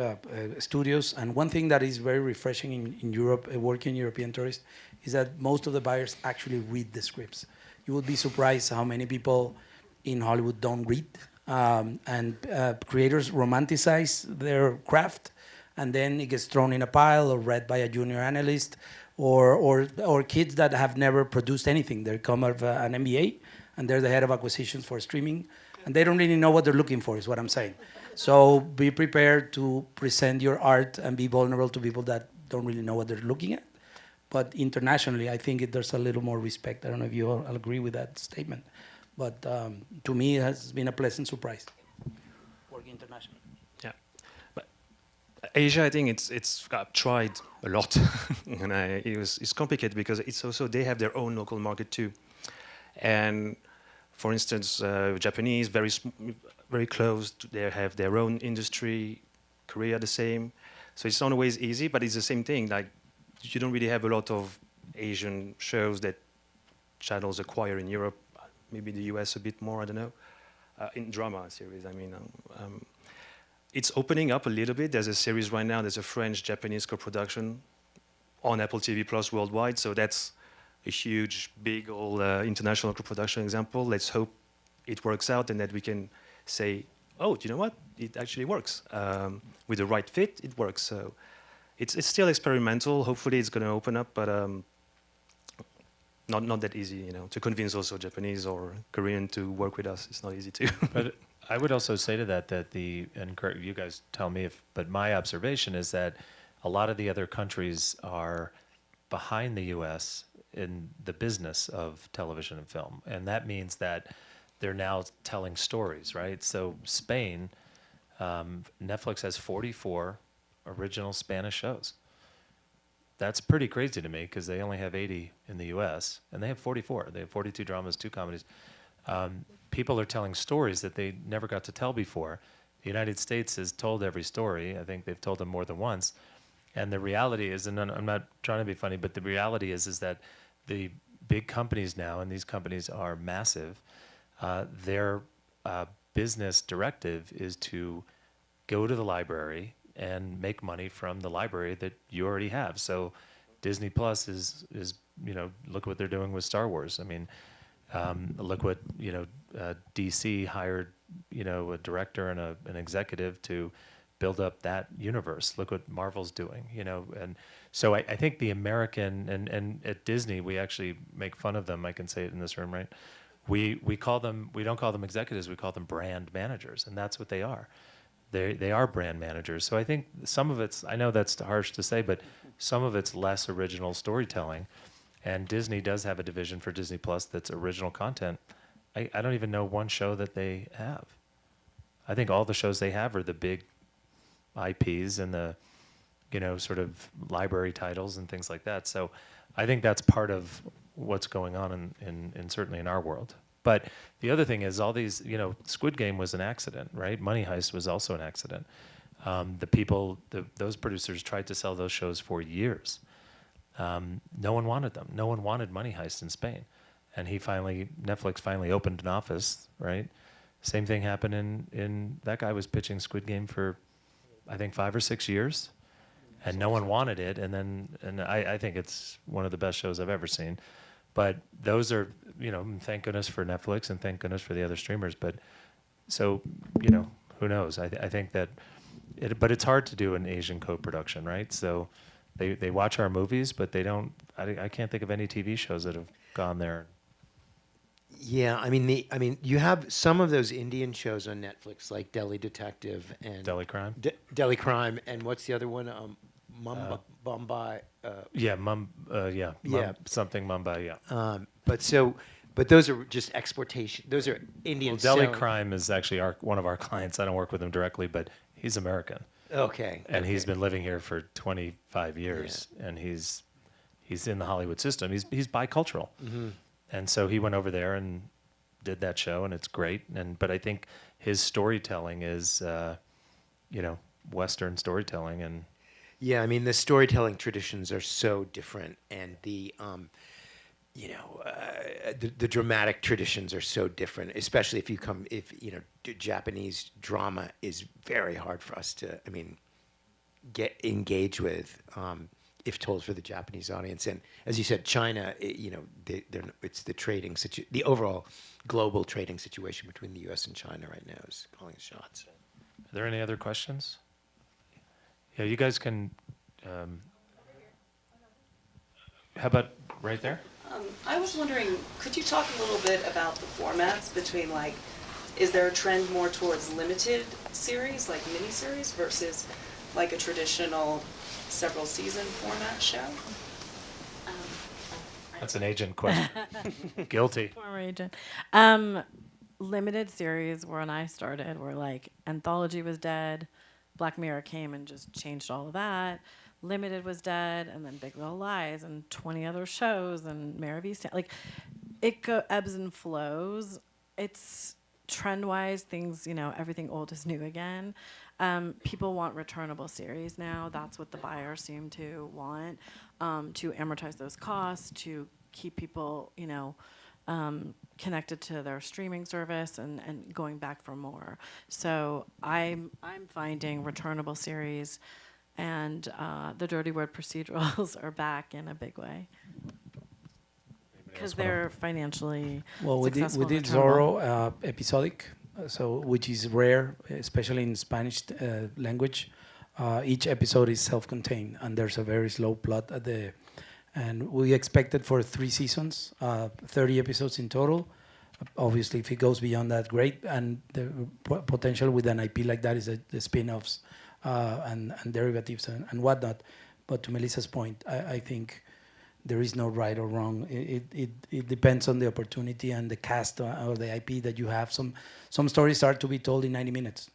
studios, and one thing that is very refreshing in Europe, working European tourists, is that most of the buyers actually read the scripts. You would be surprised how many people in Hollywood don't read, and creators romanticize their craft, and then it gets thrown in a pile or read by a junior analyst, or kids that have never produced anything. They come out of an MBA, and they're the head of acquisitions for streaming, and they don't really know what they're looking for, is what I'm saying. So be prepared to present your art and be vulnerable to people that don't really know what they're looking at. But internationally, I think there's a little more respect. I don't know if you all agree with that statement. But to me, it has been a pleasant surprise. Working internationally. Yeah. But Asia, I think it's tried a lot. And it's complicated because it's also, they have their own local market too. And for instance, Japanese, very close, they have their own industry, Korea the same. So it's not always easy, but it's the same thing. Like, you don't really have a lot of Asian shows that channels acquire in Europe, maybe the US a bit more, I don't know. In drama series, I mean. It's opening up a little bit. There's a series right now, there's a French-Japanese co-production on Apple TV Plus worldwide, so that's a huge, big, old international co-production example. Let's hope it works out and that we can say, oh, do you know what? It actually works. With the right fit, it works. So it's still experimental. Hopefully it's going to open up, but not that easy, you know, to convince also Japanese or Korean to work with us. It's not easy too. But I would also say to that and you guys tell me but my observation is that a lot of the other countries are behind the U.S. in the business of television and film. And that means that they're now telling stories, right? So Spain, Netflix has 44 original Spanish shows. That's pretty crazy to me because they only have 80 in the US and they have 44. They have 42 dramas, 2 comedies. People are telling stories that they never got to tell before. The United States has told every story. I think they've told them more than once. And the reality is, and I'm not trying to be funny, but the reality is that the big companies now, and these companies are massive, their business directive is to go to the library and make money from the library that you already have. So Disney Plus is look what they're doing with Star Wars. I mean, look what, DC hired, a director and an executive to build up that universe. Look what Marvel's doing, and so I think the American, and at Disney, we actually make fun of them. I can say it in this room, right? We don't call them executives, we call them brand managers, and that's what they are. They are brand managers. So I think some of it's, I know that's harsh to say, but some of it's less original storytelling. And Disney does have a division for Disney Plus that's original content. I don't even know one show that they have. I think all the shows they have are the big IPs and the, sort of library titles and things like that. So I think that's part of what's going on in certainly in our world. But the other thing is all these, Squid Game was an accident, right? Money Heist was also an accident. Those producers tried to sell those shows for years. No one wanted them. No one wanted Money Heist in Spain. And Netflix finally opened an office, right? Same thing happened in that guy was pitching Squid Game for, I think, 5 or 6 years. And no one wanted it. And I think it's one of the best shows I've ever seen. But those are, thank goodness for Netflix and thank goodness for the other streamers. But so, who knows? I think that, but it's hard to do an Asian co-production, right? So they watch our movies, but they don't, I can't think of any TV shows that have gone there. Yeah, I mean, you have some of those Indian shows on Netflix, like Delhi Detective and Delhi Crime. Delhi Crime, and what's the other one? Mumbai. Something Mumbai. Yeah. But those are just exportation. Those are Indian. Well, Delhi Crime is actually one of our clients. I don't work with him directly, but he's American. Okay. And he's been living here for 25 years, and he's in the Hollywood system. He's bicultural. Mm-hmm. And so he went over there and did that show, and it's great. But I think his storytelling is, Western storytelling. And yeah, I mean, the storytelling traditions are so different, and the dramatic traditions are so different, especially if Japanese drama is very hard for us to, get engaged with, if told for the Japanese audience. And as you said, China, it's the overall global trading situation between the U.S. and China right now is calling the shots. Are there any other questions? Yeah, you guys can. How about right there? I was wondering, could you talk a little bit about the formats between, like, is there a trend more towards limited series, like miniseries, versus like a traditional several season format show? That's an agent question. Guilty. Former agent. Limited series when I started were like Anthology was dead, Black Mirror came and just changed all of that. Limited was dead, and then Big Little Lies, and 20 other shows, and Mare of Easttown. Like, it ebbs and flows. It's trend-wise, things, everything old is new again. People want returnable series now. That's what the buyers seem to want, to amortize those costs, to keep people, connected to their streaming service and going back for more. So I'm finding returnable series and the dirty word procedurals are back in a big way because they're financially successful. We did Zorro episodic, which is rare, especially in Spanish language. Each episode is self-contained, and there's a very slow plot and we expected for 3 seasons, 30 episodes in total. Obviously, if it goes beyond that, great. And the potential with an IP like that is the spin-offs and derivatives and whatnot. But to Melissa's point, I think there is no right or wrong. It depends on the opportunity and the cast or the IP that you have. Some stories start to be told in 90 minutes.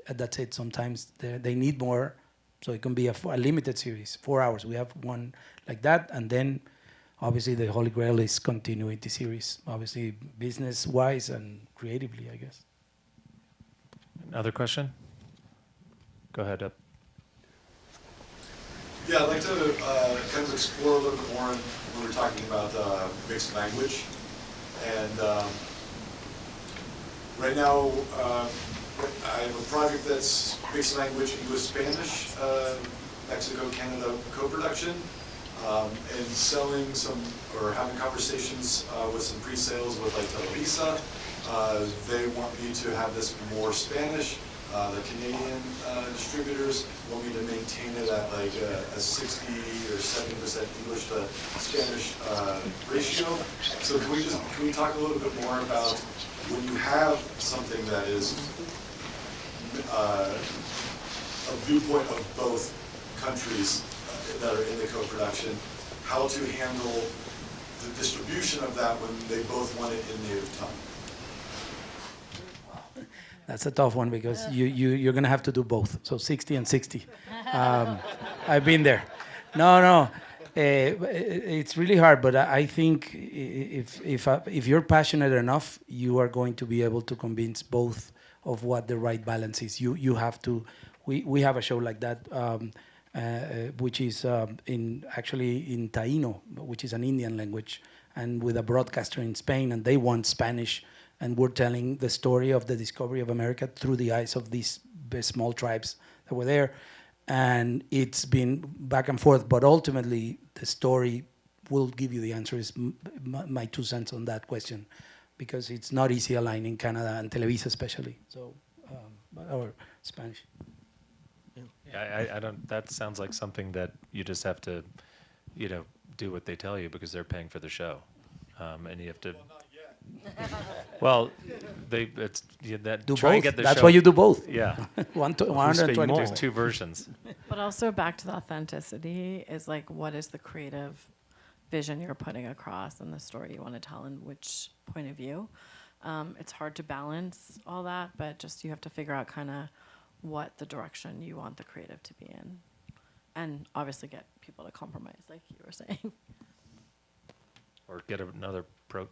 That's it. Sometimes they need more. So it can be a limited series, 4 hours. We have one like that. And then, obviously, the Holy Grail is continuity series. Obviously, business-wise and creatively, I guess. Another question? Go ahead, up. Yeah, I'd like to kind of explore a little bit more when we're talking about mixed language. And right now, I have a project that's mixed language English-Spanish, Mexico-Canada co-production, and selling some, or having conversations with some pre-sales with like Televisa. They want me to have this more Spanish. The Canadian distributors want me to maintain it at like a 60 or 70% English to Spanish ratio. So can we talk a little bit more about when you have something that is a viewpoint of both countries that are in the co-production, how to handle the distribution of that when they both want it in native tongue? That's a tough one because you're going to have to do both. So 60 and 60. I've been there. No. It's really hard, but I think if you're passionate enough, you are going to be able to convince both of what the right balance is. You have to. We have a show like that, which is in Taino, which is an Indian language, and with a broadcaster in Spain, and they want Spanish. And we're telling the story of the discovery of America through the eyes of these small tribes that were there. And it's been back and forth, but ultimately the story will give you the answer, is my 2 cents on that question, because it's not easy aligning Canada and Televisa especially, so, or Spanish. Yeah, I don't, that sounds like something that you just have to, do what they tell you because they're paying for the show. And you have to... Well, try and get the That's show. why you do both. Yeah. 120. There's 2 versions. But also back to the authenticity is like, what is the creative vision you're putting across and the story you want to tell and which point of view? It's hard to balance all that, but just you have to figure out kind of what the direction you want the creative to be in. And obviously get people to compromise, like you were saying. Or get another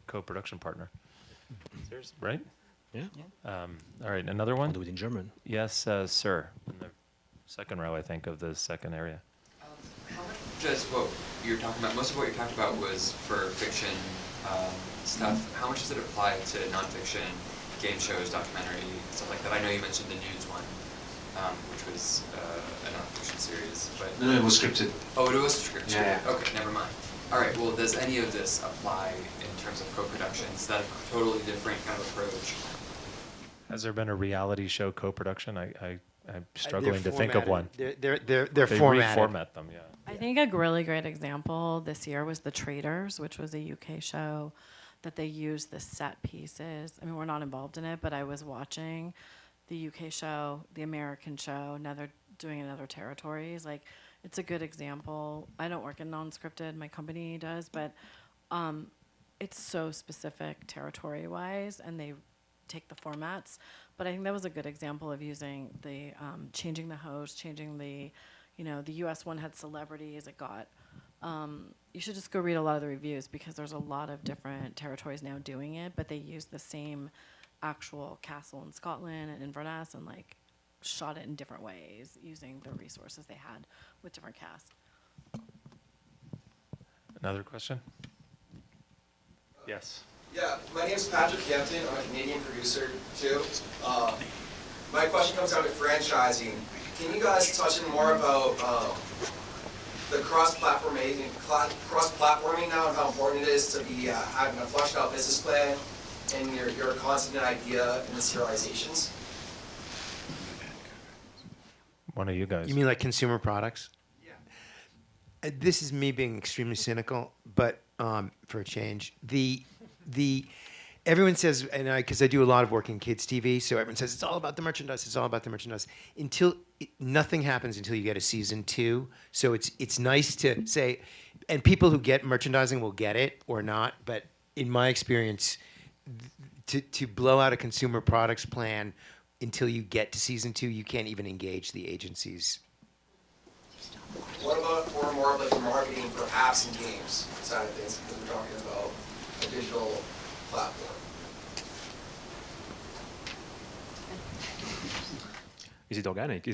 co-production partner. Right? Yeah. All right, another one? I'll do it in German. Yes, sir. In the second row, I think, of the second area. just what you're talking about, most of what you're talking about was for fiction stuff. How much does it apply to nonfiction, game shows, documentary, stuff like that? I know you mentioned the Nudes one, which was a nonfiction series, but... No, it was scripted. Oh, it was scripted? Yeah. Okay, never mind. All right, well, does any of this apply in terms of co-production? Is that a totally different kind of approach? Has there been a reality show co-production? I'm struggling to think of one. They're They formatted. reformat them, yeah. I think a really great example this year was The Traders, which was a UK show that they used the set pieces. I mean, we're not involved in it, but I was watching the UK show, the American show. Now they're doing it in other territories. Like, it's a good example. I don't work in non-scripted, my company does, but it's so specific territory-wise, and they take the formats. But I think that was a good example of using the, changing the host, changing the, the US one had celebrities, it got, you should just go read a lot of the reviews because there's a lot of different territories now doing it, but they use the same actual castle in Scotland and Inverness and like shot it in different ways using the resources they had with different casts. Another question? Yes. Yeah, my name's Patrick Hampton. I'm a Canadian producer too. My question comes down to franchising. Can you guys touch in more about the cross-platforming now and how important it is to be having a fleshed out business plan and your concept and idea in the serializations? One of you guys. You mean like consumer products? Yeah. This is me being extremely cynical, but for a change, everyone says, and because I do a lot of work in kids TV, so everyone says it's all about the merchandise. It's all about the merchandise. Nothing happens until you get a season 2. So it's nice to say, and people who get merchandising will get it or not. But in my experience, to blow out a consumer products plan until you get to season 2, you can't even engage the agencies. What about for more of like the marketing for apps and games side of things, because we're talking about a digital platform? Is it organic?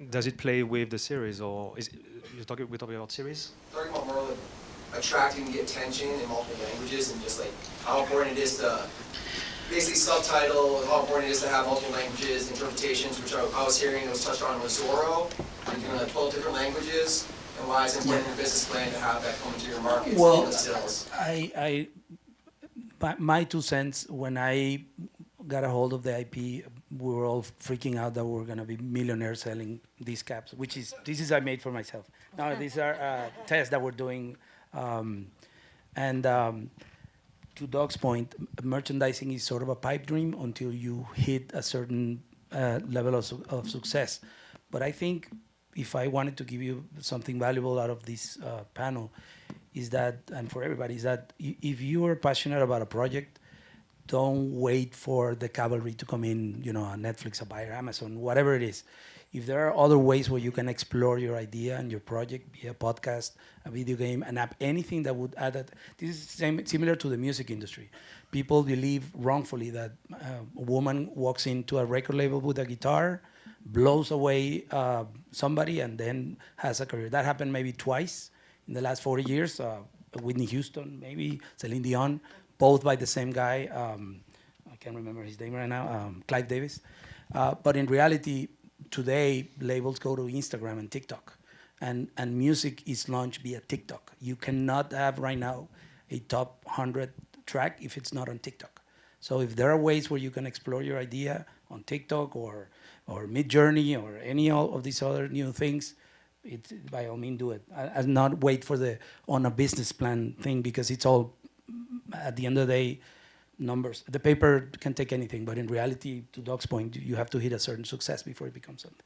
Does it play with the series, or we're talking about series? Talking about more like attracting the attention in multiple languages and just like how important it is to basically subtitle, how important it is to have multiple languages, interpretations, which I was hearing, it was touched on with Zorro, like doing like 12 different languages, and why it's important in your business plan to have that come into your markets and the sales. My 2 cents, when I got a hold of the IP, we were all freaking out that we were going to be millionaires selling these caps, this is I made for myself. Now, these are tests that we're doing. To Doc's point, merchandising is sort of a pipe dream until you hit a certain level of success. But I think if I wanted to give you something valuable out of this panel, is that, and for everybody, is that if you are passionate about a project, don't wait for the cavalry to come in, a Netflix, a Buyer, Amazon, whatever it is. If there are other ways where you can explore your idea and your project, be a podcast, a video game, an app, anything that would add that. This is similar to the music industry. People believe wrongfully that a woman walks into a record label with a guitar, blows away somebody, and then has a career. That happened maybe twice in the last 40 years. Whitney Houston, maybe, Celine Dion, both by the same guy. I can't remember his name right now, Clive Davis. But in reality, today, labels go to Instagram and TikTok, and music is launched via TikTok. You cannot have right now a top 100 track if it's not on TikTok. So if there are ways where you can explore your idea on TikTok or Midjourney or any of these other new things, by all means do it. And not wait for on a business plan thing, because it's all, at the end of the day, numbers. The paper can take anything, but in reality, to Doc's point, you have to hit a certain success before it becomes something.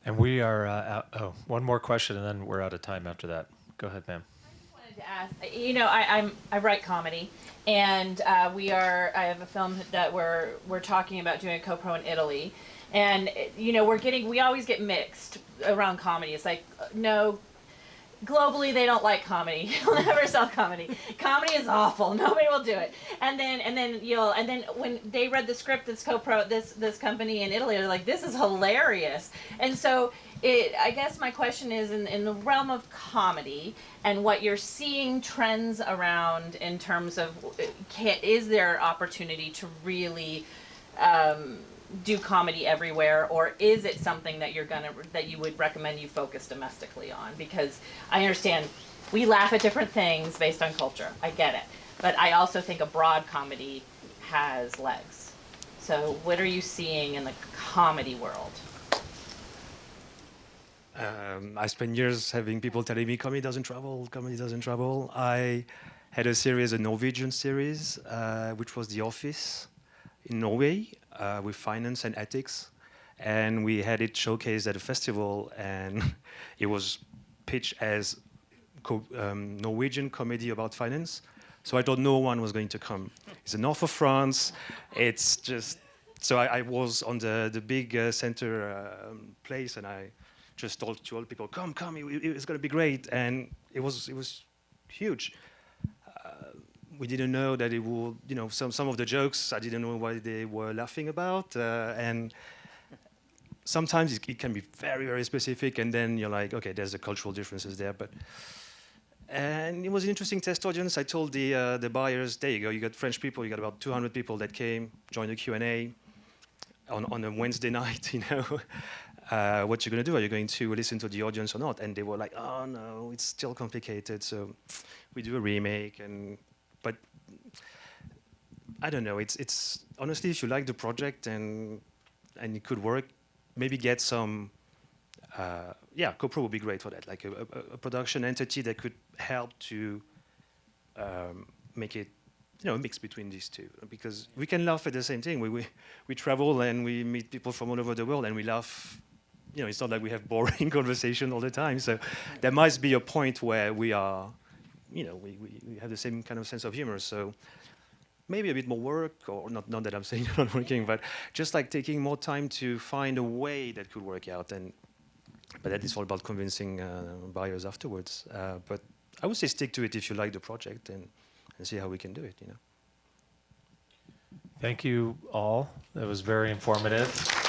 And we are one more question, and then we're out of time after that. Go ahead, ma'am. I wanted to ask, I write comedy, and I have a film that we're talking about doing a co-pro in Italy, and we always get mixed around comedy. It's like, no, globally they don't like comedy. You'll never sell comedy. Comedy is awful. Nobody will do it. And then when they read the script, this company in Italy, they're like, this is hilarious. And so I guess my question is in the realm of comedy and what you're seeing trends around in terms of is there opportunity to really do comedy everywhere, or is it something that you would recommend you focus domestically on? Because I understand we laugh at different things based on culture. I get it. But I also think a broad comedy has legs. So what are you seeing in the comedy world? I spent years having people telling me comedy doesn't travel, comedy doesn't travel. I had a series, a Norwegian series, which was The Office in Norway, with finance and ethics. And we had it showcased at a festival, and it was pitched as Norwegian comedy about finance. So I thought no one was going to come. It's the north of France. It's just, so I was on the big center place, and I just told to all people, come, it's going to be great. And it was huge. We didn't know that it would, some of the jokes, I didn't know what they were laughing about. And sometimes it can be very, very specific, and then you're like, okay, there's the cultural differences there. And it was an interesting test audience. I told the buyers, there you go, you got French people, you got about 200 people that came, joined the Q&A on a Wednesday night, what you're going to do? Are you going to listen to the audience or not? And they were like, oh no, it's still complicated. So we do a remake, but I don't know. It's honestly, if you like the project and it could work, maybe get some. GoPro would be great for that. Like a production entity that could help to make it, a mix between these two. Because we can laugh at the same thing. We travel and we meet people from all over the world, and we laugh. It's not like we have boring conversation all the time. So there must be a point where we are, we have the same kind of sense of humor. So maybe a bit more work, or not that I'm saying you're not working, but just like taking more time to find a way that could work out. But that is all about convincing buyers afterwards. But I would say stick to it if you like the project and see how we can do it. Thank you all. That was very informative.